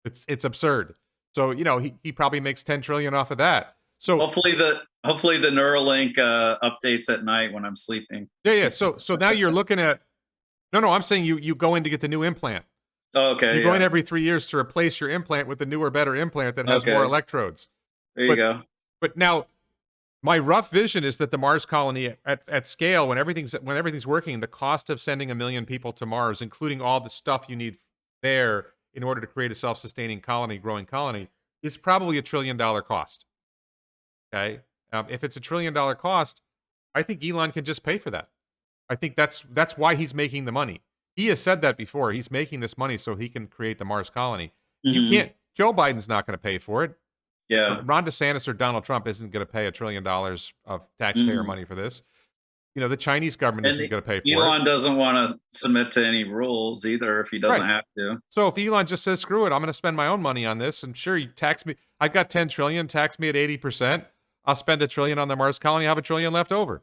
It's absurd. So he probably makes 10 trillion off of that. So hopefully the Neuralink updates at night when I'm sleeping. Yeah. So now you're looking at no. I'm saying you go in to get the new implant. Oh, okay. You go in every 3 years to replace your implant with the newer, better implant that has more electrodes. There you go. But now, my rough vision is that the Mars colony at scale, when everything's working, the cost of sending 1 million people to Mars, including all the stuff you need there in order to create a self-sustaining colony, growing colony, is probably $1 trillion cost. Okay, if it's $1 trillion cost, I think Elon can just pay for that. I think that's why he's making the money. He has said that before. He's making this money so he can create the Mars colony. Mm-hmm. You can't. Joe Biden's not going to pay for it. Yeah. Ron DeSantis or Donald Trump isn't going to pay $1 trillion of taxpayer money for this. The Chinese government isn't going to pay for it. Elon doesn't want to submit to any rules either if he doesn't have to. So if Elon just says, screw it, I'm going to spend my own money on this, and sure, you tax me. I've got 10 trillion, tax me at 80%. I'll spend $1 trillion on the Mars colony, I have $1 trillion left over.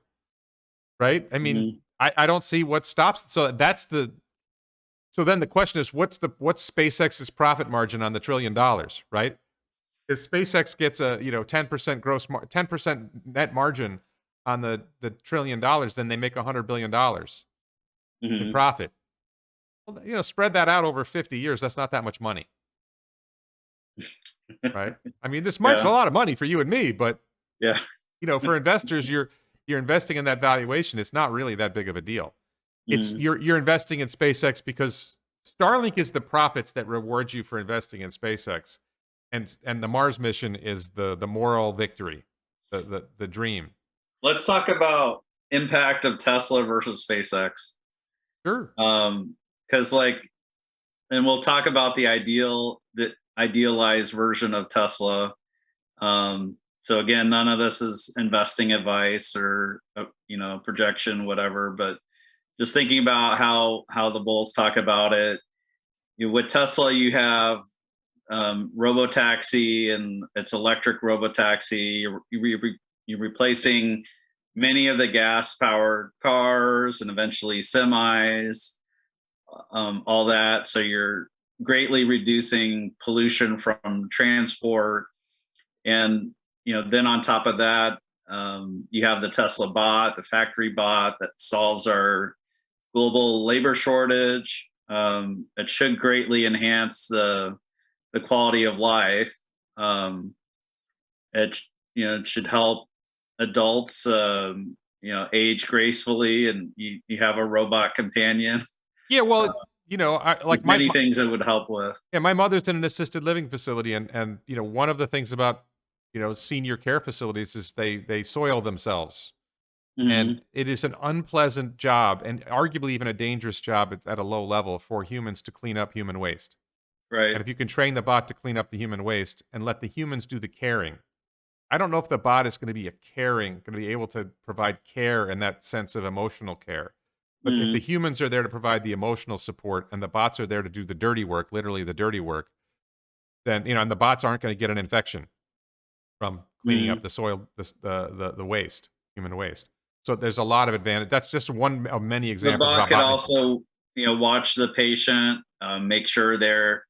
Right? I mean, I don't see what stops. So then the question is, what's SpaceX's profit margin on the $1 trillion, right? If SpaceX gets a 10% 10% net margin on the $1 trillion, then they make $100 billion in profit. Well, spread that out over 50 years. That's not that much money, right? I mean, this money's a lot of money for you and me, but for investors, you're investing in that valuation. It's not really that big of a deal. It's you're investing in SpaceX because Starlink is the profits that reward you for investing in SpaceX. And the Mars mission is the moral victory, the dream. Let's talk about impact of Tesla versus SpaceX. Sure. Because and we'll talk about the idealized version of Tesla. So again, none of this is investing advice or projection, whatever. But just thinking about how the bulls talk about it. With Tesla, you have robotaxi, and it's electric robotaxi. You're replacing many of the gas-powered cars and eventually semis, all that. So you're greatly reducing pollution from transport. And then on top of that, you have the Tesla bot, the factory bot that solves our global labor shortage. It should greatly enhance the quality of life. It should help adults age gracefully, and you have a robot companion. Yeah, well, many things it would help with. Yeah, my mother's in an assisted living facility, and one of the things about senior care facilities is they soil themselves. And it is an unpleasant job, and arguably even a dangerous job at a low level for humans to clean up human waste. Right. And if you can train the bot to clean up the human waste and let the humans do the caring, I don't know if the bot is going to be going to be able to provide care in that sense of emotional care. But if the humans are there to provide the emotional support and the bots are there to do the dirty work, literally the dirty work, then and the bots aren't going to get an infection from cleaning up the soil, the waste, human waste. So there's a lot of advantage. That's just one of many examples. The bot could also, watch the patient, make sure they're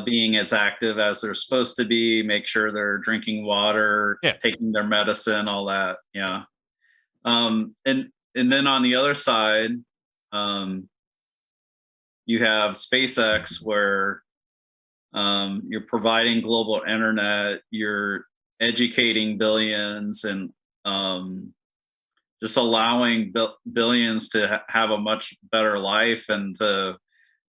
being as active as they're supposed to be, make sure they're drinking water, taking their medicine, all that. Yeah. And then on the other side, you have SpaceX, where you're providing global internet, you're educating billions, and just allowing billions to have a much better life and to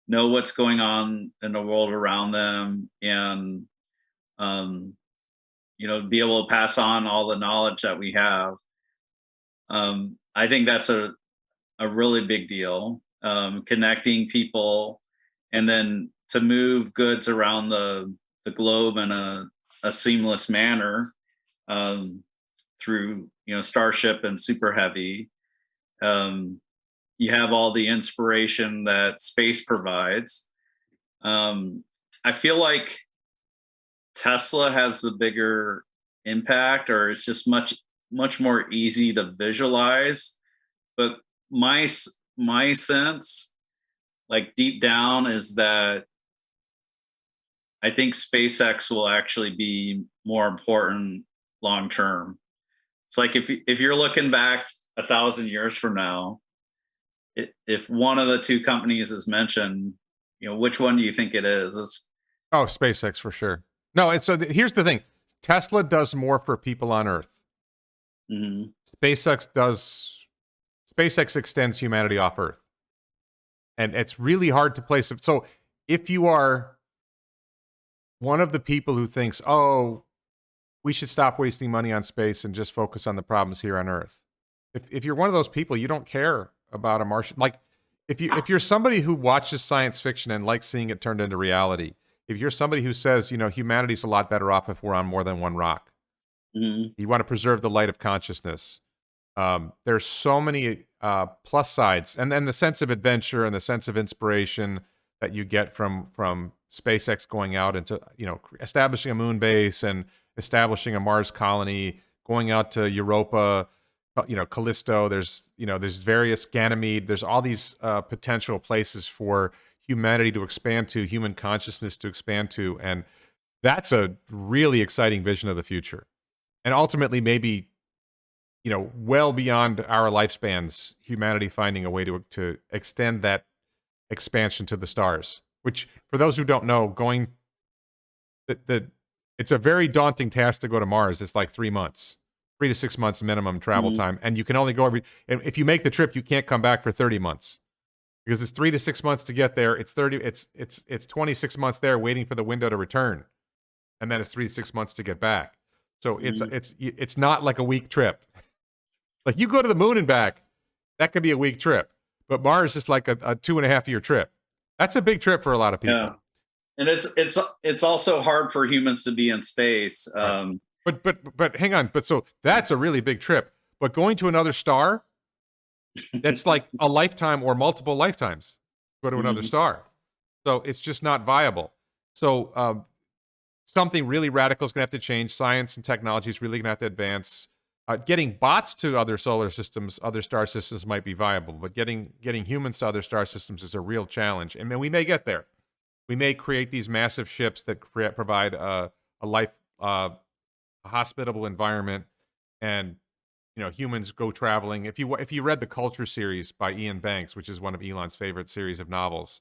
know what's going on in the world around them, and be able to pass on all the knowledge that we have. I think that's a really big deal, connecting people, and then to move goods around the globe in a seamless manner. through Starship and Super Heavy. You have all the inspiration that space provides. I feel like Tesla has the bigger impact, or it's just much more easy to visualize. But my sense, like deep down, is that I think SpaceX will actually be more important long term. It's like if you're looking back 1,000 years from now, if one of the two companies is mentioned, which one do you think it is? Oh, SpaceX for sure. No, and so here's the thing: Tesla does more for people on Earth. Mhm. SpaceX extends humanity off Earth, and it's really hard to place it. So if you are one of the people who thinks, "Oh, we should stop wasting money on space and just focus on the problems here on Earth," if you're one of those people, you don't care about a Martian. Like if you're somebody who watches science fiction and likes seeing it turned into reality, if you're somebody who says, humanity's a lot better off if we're on more than one rock, Mhm. you want to preserve the light of consciousness. There's so many plus sides, and then the sense of adventure and the sense of inspiration that you get from SpaceX going out into establishing a moon base and establishing a Mars colony, going out to Europa, Callisto. There's various Ganymede. There's all these potential places for humanity to expand to, human consciousness to expand to, and that's a really exciting vision of the future. And ultimately, maybe well beyond our lifespans, humanity finding a way to extend that expansion to the stars. Which, for those who don't know, it's a very daunting task to go to Mars. It's like 3 months, 3 to 6 months minimum travel Mhm. time, and you can only go and if you make the trip, you can't come back for 30 months because it's 3 to 6 months to get there. It's 26 months there waiting for the window to return, and then it's 3 to 6 months to get back. So Mhm. it's not like a week trip. Like you go to the moon and back, that could be a week trip. But Mars is like a 2.5 year trip. That's a big trip for a lot of Yeah. people. And it's also hard for humans to be in space. Right. But hang on. But so that's a really big trip. But going to another star, that's like a lifetime or multiple lifetimes. Go to another Mhm. star. So it's just not viable. So something really radical is going to have to change. Science and technology is really going to have to advance. Getting bots to other solar systems, other star systems might be viable, but getting humans to other star systems is a real challenge. And we may get there. We may create these massive ships that provide a life, a hospitable environment, and humans go traveling. If you read the Culture series by Ian Banks, which is one of Elon's favorite series of novels,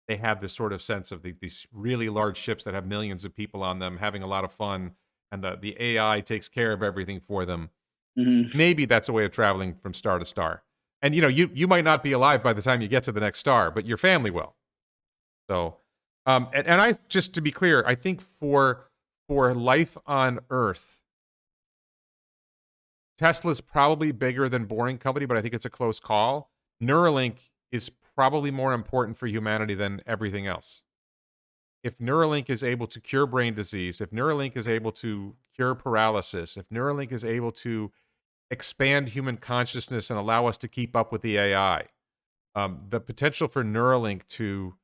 they have this sort of sense of these really large ships that have millions of people on them having a lot of fun, and the AI takes care of everything for them. Mhm. Maybe that's a way of traveling from star to star. And you might not be alive by the time you get to the next star, but your family will. So, and I, just to be clear, I think for life on Earth, Tesla's probably bigger than Boring Company, but I think it's a close call. Neuralink is probably more important for humanity than everything else. If Neuralink is able to cure brain disease, if Neuralink is able to cure paralysis, if Neuralink is able to expand human consciousness and allow us to keep up with the AI, the potential for Neuralink to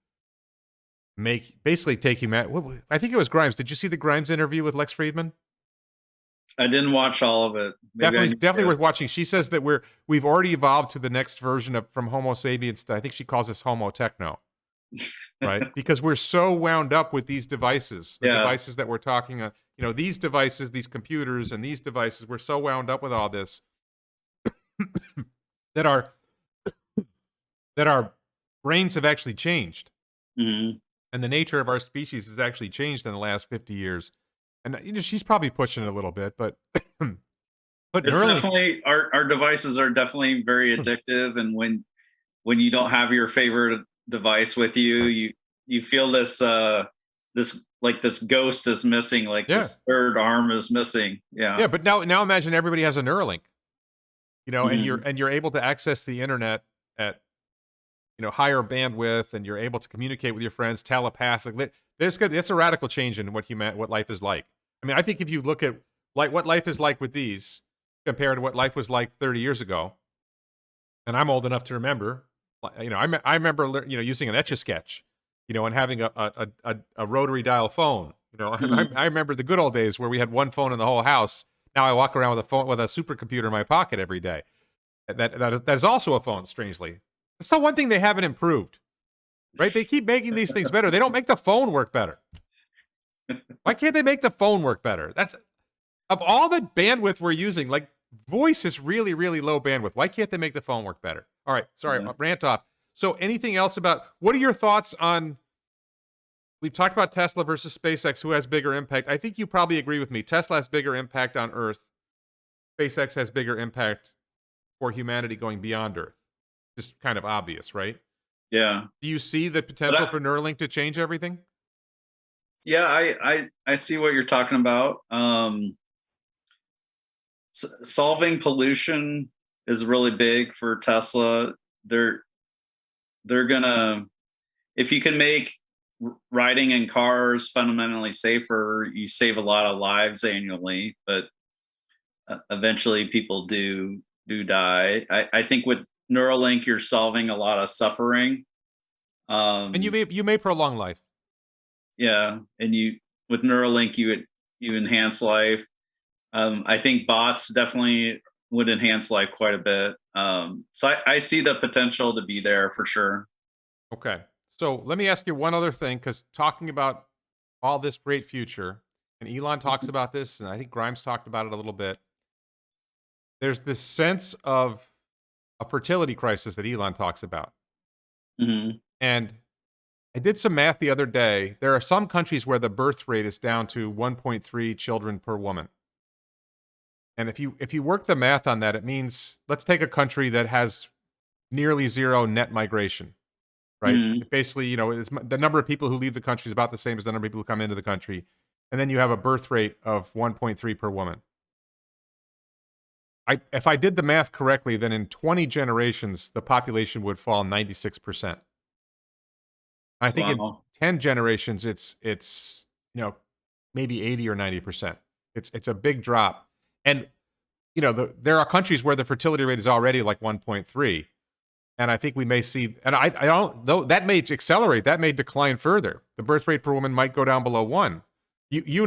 basically take humanity. I think it was Grimes. Did you see the Grimes interview with Lex Friedman? I didn't watch all of it. Maybe I Definitely, need definitely to. worth watching. She says that we've already evolved to the next version of from Homo sapiens to, I think she calls us Homo techno, right? Because we're so wound up with these devices, the Yeah. devices that we're talking, these devices, these computers, and these devices. We're so wound up with all this that our brains have actually changed, Mhm. and the nature of our species has actually changed in the last 50 years. And she's probably pushing it a little bit, but but It's Neuralink. definitely our devices are definitely very addictive, and when you don't have your favorite device with you, Right. you feel this ghost is missing, like Yeah, this third arm is missing. yeah. Yeah. But now imagine everybody has a Neuralink, and you're Mhm. able to access the internet at higher bandwidth, and you're able to communicate with your friends telepathically. That's a radical change in what life is like. I mean, I think if you look at like what life is like with these, compared to what life was like 30 years ago. And I'm old enough to remember, I remember, using an Etch-a-Sketch, and having a rotary dial phone. Mhm. I remember the good old days where we had one phone in the whole house. Now I walk around with a phone with a supercomputer in my pocket every day. That is also a phone. Strangely, that's the one thing they haven't improved. Right? They keep making these things better. They don't make the phone work better. Why can't they make the phone work better? That's of all the bandwidth we're using. Like, voice is really, really low bandwidth. Why can't they make the phone work better? All right, sorry, Yeah. rant off. So, anything else about what are your thoughts on? We've talked about Tesla versus SpaceX. Who has bigger impact? I think you probably agree with me. Tesla has bigger impact on Earth. SpaceX has bigger impact for humanity going beyond Earth. Just kind of obvious, right? Yeah. Do you see the But potential for Neuralink to change everything? yeah, I see what you're talking about. Solving pollution is really big for Tesla. They're they're gonna if you can make riding in cars fundamentally safer, you save a lot of lives annually. But eventually, people do die. I think with Neuralink, you're solving a lot of suffering. And you Um, may prolong life. yeah, and you with Neuralink, you enhance life. I think bots definitely would enhance life quite a bit. So I see the potential to be there for sure. Okay. So let me ask you one other thing, because talking about all this great future, and Elon talks about this, and I think Grimes talked about it a little bit. There's this sense of a fertility crisis that Elon talks about. Hmm. And I did some math the other day. There are some countries where the birth rate is down to 1.3 children per woman. And if you work the math on that, it means, let's take a country that has nearly zero net migration, right? Hmm. Basically, the number of people who leave the country is about the same as the number of people who come into the country. And then you have a birth rate of 1.3 per woman. If I did the math correctly, then in 20 generations, the population would fall 96%. I think in Wow. 10 generations, it's maybe 80 or 90%. It's a big drop. And there are countries where the fertility rate is already like 1.3. And I think we may see, and I don't, though, that may accelerate, that may decline further. The birth rate per woman might go down below 1. You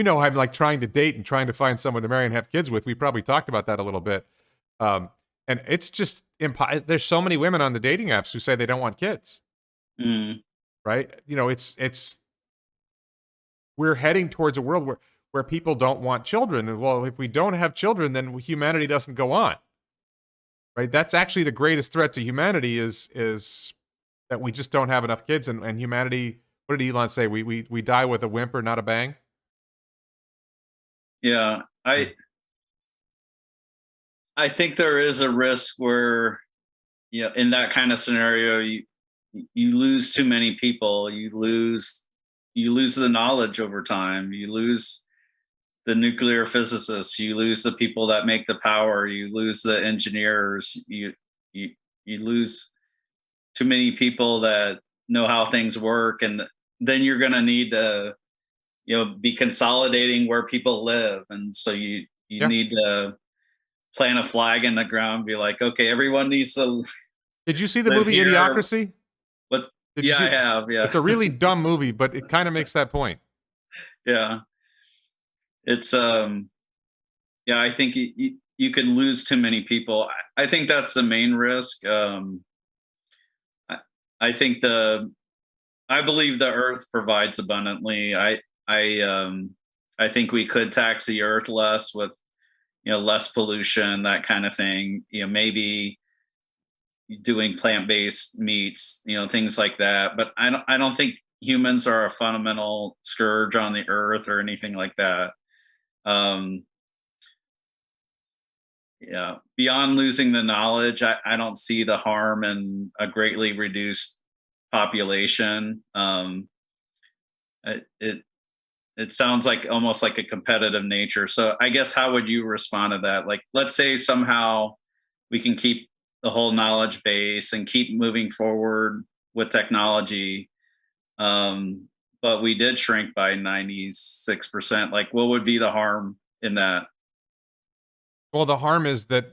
know, I'm like trying to date and trying to find someone to marry and have kids with. We probably talked about that a little bit. Um, and it's just there's so many women on the dating apps who say they don't want kids, Mm. right? It's we're heading towards a world where people don't want children. And well, if we don't have children, then humanity doesn't go on, right? That's actually the greatest threat to humanity is that we just don't have enough kids, and humanity. What did Elon say? We die with a whimper, not a bang. Yeah, Yeah. I think there is a risk where in that kind of scenario you lose too many people. You lose the knowledge over time. You lose the nuclear physicists. You lose the people that make the power. You lose the engineers. You you lose too many people that know how things work, and then you're going to need to be consolidating where people live, and so you Yeah. need to plant a flag in the ground, be like, okay, everyone needs to Did you see the live movie here. Idiocracy? But Did you yeah, I see? have. Yeah. It's a really dumb movie, but it kind of makes that point. Yeah. It's yeah, I think you could lose too many people. I think that's the main risk. I, I think I believe the earth provides abundantly. I think we could tax the earth less with less pollution, that kind of thing. Maybe doing plant-based meats, things like that. But I don't think humans are a fundamental scourge on the earth or anything like that. Um, yeah, beyond losing the knowledge, I don't see the harm in a greatly reduced population. It it sounds like almost like a competitive nature. So I guess how would you respond to that? Like, let's say somehow we can keep the whole knowledge base and keep moving forward with technology, but we did shrink by 96%. Like, what would be the harm in that? Well, the harm is that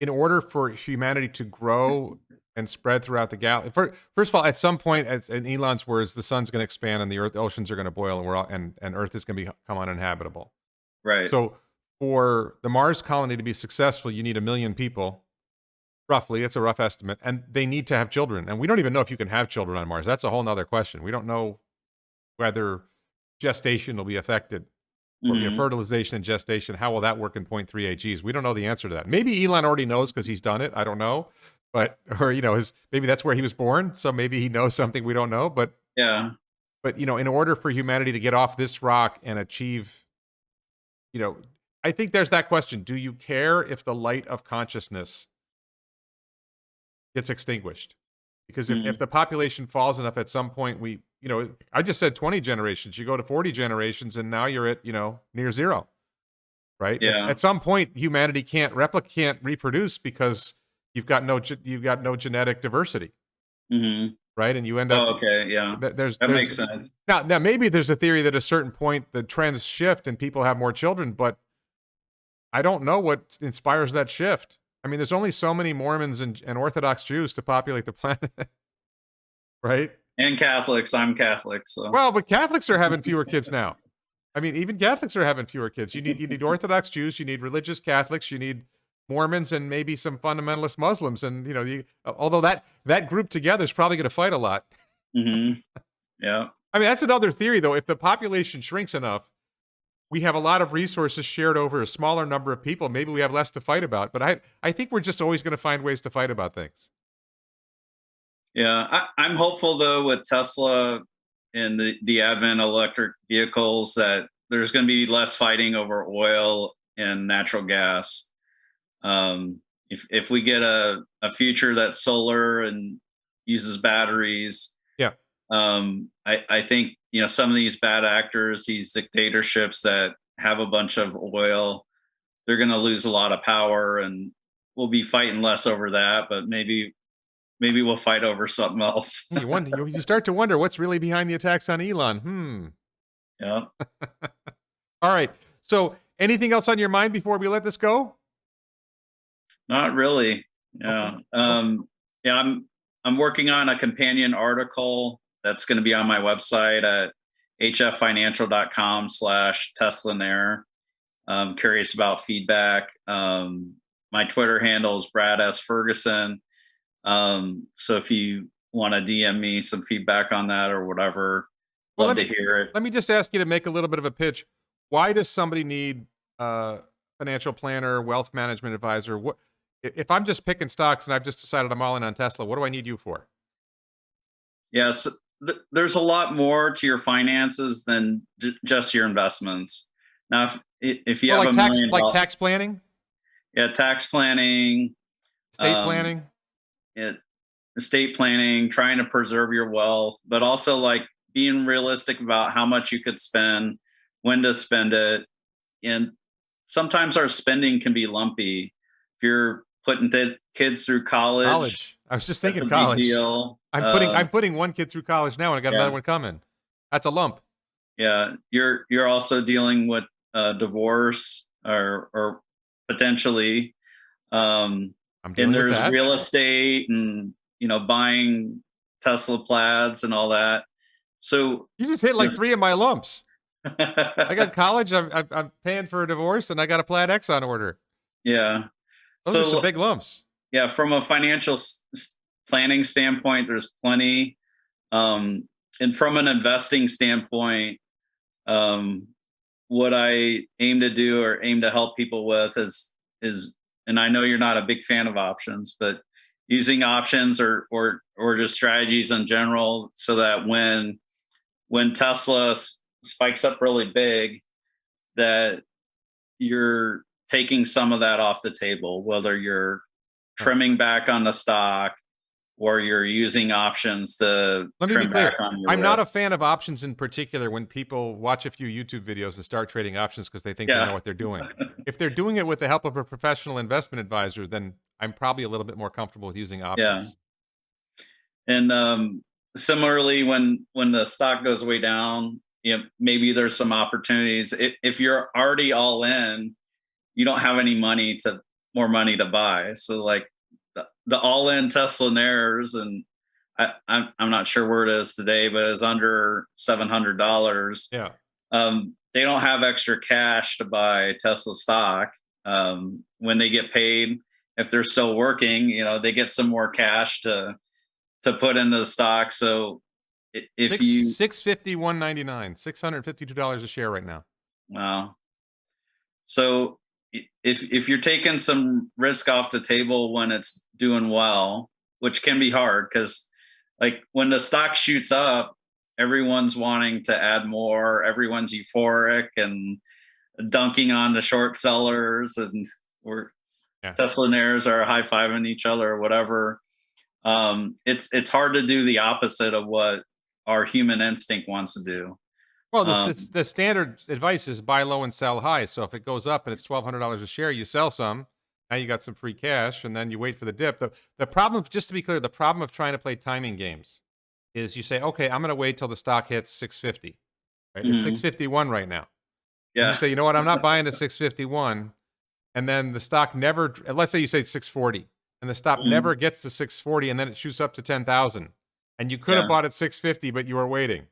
in order for humanity to grow and spread throughout the galaxy, first of all, at some point, as in Elon's words, the sun's going to expand and the oceans are going to boil, and and Earth is going to become uninhabitable. Right. So, for the Mars colony to be successful, you need 1 million people, roughly. It's a rough estimate, and they need to have children. And we don't even know if you can have children on Mars. That's a whole nother question. We don't know whether gestation will be affected. Or Mhm. fertilization and gestation, how will that work in 0.3 AGs? We don't know the answer to that. Maybe Elon already knows because he's done it. I don't know. But, or, maybe that's where he was born. So maybe he knows something we don't know. Yeah. But, in order for humanity to get off this rock and achieve, I think there's that question. Do you care if the light of consciousness gets extinguished? Because if Mhm. the population falls enough at some point, I just said 20 generations. You go to 40 generations and now you're at, near zero, right? Yeah. At some point, humanity can't reproduce because you've got no genetic diversity, Mhm. right? And you end up, Oh, okay. Yeah. there's, That makes sense. now maybe there's a theory that at a certain point the trends shift and people have more children, but I don't know what inspires that shift. I mean, there's only so many Mormons and Orthodox Jews to populate the planet, right? And Catholics. I'm Catholic, so. Well, but Catholics are having fewer kids now. I mean, even Catholics are having fewer kids. You need Orthodox Jews, you need religious Catholics, you need Mormons, and maybe some fundamentalist Muslims. And although that group together is probably going to fight a lot. Mhm. Yeah. I mean, that's another theory, though. If the population shrinks enough, we have a lot of resources shared over a smaller number of people. Maybe we have less to fight about. But I think we're just always going to find ways to fight about things. Yeah. I'm hopeful though with Tesla and the advent of electric vehicles that there's going to be less fighting over oil and natural gas. If we get a future that's solar and uses batteries, Yeah. I think some of these bad actors, these dictatorships that have a bunch of oil, they're going to lose a lot of power, and we'll be fighting less over that. But maybe we'll fight over something else. You start to wonder what's really behind the attacks on Elon. Yeah. All right. So, anything else on your mind before we let this go? Not really. Yeah. Okay. Yeah. I'm working on a companion article that's going to be on my website at hffinancial.com/Teslanaire. I'm curious about feedback. My Twitter handle is Brad S. Ferguson. So if you want to DM me some feedback on that or whatever, Well, love to hear it. let me just ask you to make a little bit of a pitch. Why does somebody need a financial planner, wealth management advisor? What if I'm just picking stocks and I've just decided I'm all in on Tesla? What do I need you for? Yes, there's a lot more to your finances than just your investments. Now, if you Well, have like a million, tax planning, yeah, tax planning, estate um, planning. it, estate planning, trying to preserve your wealth, but also like being realistic about how much you could spend, when to spend it, and sometimes our spending can be lumpy. If you're putting kids through college, College. I was just that's a thinking big college. deal. I'm putting one kid through college now, and I got another Yeah, one coming. That's a lump. yeah. You're also dealing with divorce or potentially, um, I'm and dealing with there's that. real estate and buying Tesla plaids and all that. So You just hit like 3 of my lumps. I got yeah. college. I'm paying for a divorce, and I got a Plaid X on order. Those are some So big lumps. yeah, from a financial planning standpoint, there's plenty. And from an investing standpoint, um, what I aim to do or aim to help people with is, and I know you're not a big fan of options, but using options or just strategies in general, so that when Tesla spikes up really big, that you're taking some of that off the table, whether you're Right. trimming back on the stock or you're using options to Let me be trim back clear. on your I'm not risk. a fan of options in particular when people watch a few YouTube videos and start trading options because they think they know Yeah. what they're doing. If they're doing it with the help of a professional investment advisor, then I'm probably a little bit more comfortable with using Yeah. options. And similarly, when the stock goes way down, maybe there's some opportunities. If you're already all in, you don't have any more money to buy. So like the all-in Teslanaires, and I'm not sure where it is today, but it's under $700. Yeah. They don't have extra cash to buy Tesla stock. When they get paid, if they're still working, they get some more cash to put into the stock. So if you $650, $199, $652 a share right now. wow. So if you're taking some risk off the table when it's doing well, which can be hard because like when the stock shoots up, everyone's wanting to add more, everyone's euphoric and dunking on the short sellers, and we're Teslanaires are high-fiving each other or whatever. It's hard to do the opposite of what our human instinct wants to do. Well, the standard advice is buy low and sell high. So if it goes up and it's $1,200 a share, you sell some. Now you got some free cash, and then you wait for the dip. The problem, just to be clear, the problem of trying to play timing games is you say, okay, I'm going to wait till the stock hits 650. Right? It's 651 right now. Yeah. And you say, you know what? I'm not buying at 651. And then the stock never, let's say you say 640, and the stock never gets to 640, and then it shoots up to 10,000. And you could have bought at 650, but you were waiting.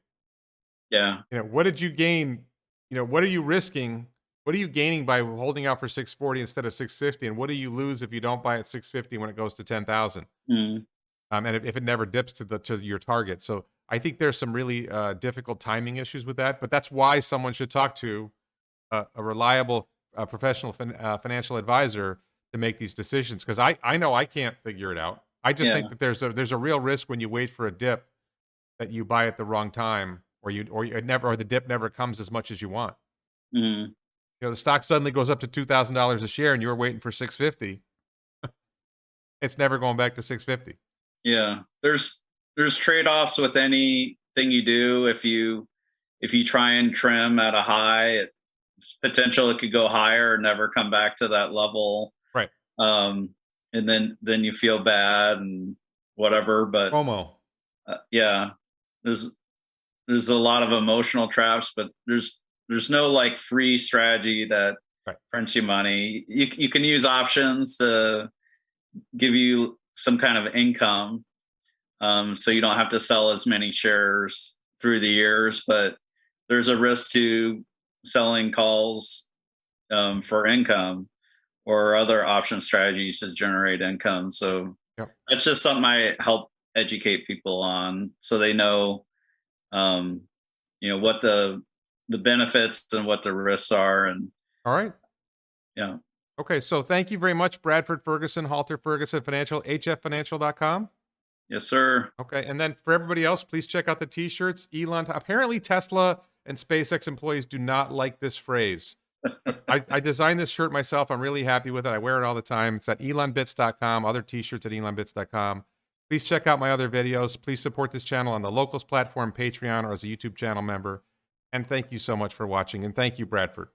Yeah. What did you gain? What are you risking? What are you gaining by holding out for 640 instead of 650? And what do you lose if you don't buy at 650 when it goes to 10,000? And if it never dips to your target. So I think there's some really difficult timing issues with that. But that's why someone should talk to a reliable professional financial advisor to make these decisions. Because I know I can't figure it out. I just think that there's a real risk when you wait for a dip that you buy at the wrong time, or the dip never comes as much as you want. The stock suddenly goes up to $2,000 a share, and you were waiting for 650. It's never going back to 650. Yeah, there's trade-offs with anything you do. If you try and trim at a high, potential it could go higher and never come back to that level. Right. And then you feel bad and whatever. But FOMO. Yeah, there's a lot of emotional traps, but there's no like free strategy that prints you money. You can use options to give you some kind of income, so you don't have to sell as many shares through the years, but there's a risk to selling calls for income or other option strategies to generate income. So that's just something I help educate people on, so they know what the benefits and what the risks are. And all right. Yeah. Okay. So thank you very much, Bradford Ferguson, Halter Ferguson Financial, hffinancial.com. Yes, sir. Okay. And then for everybody else, please check out the t-shirts. Apparently Tesla and SpaceX employees do not like this phrase. I designed this shirt myself. I'm really happy with it. I wear it all the time. It's at elonbits.com, other t-shirts at elonbits.com. Please check out my other videos. Please support this channel on the Locals platform, Patreon, or as a YouTube channel member. And thank you so much for watching. And thank you, Bradford.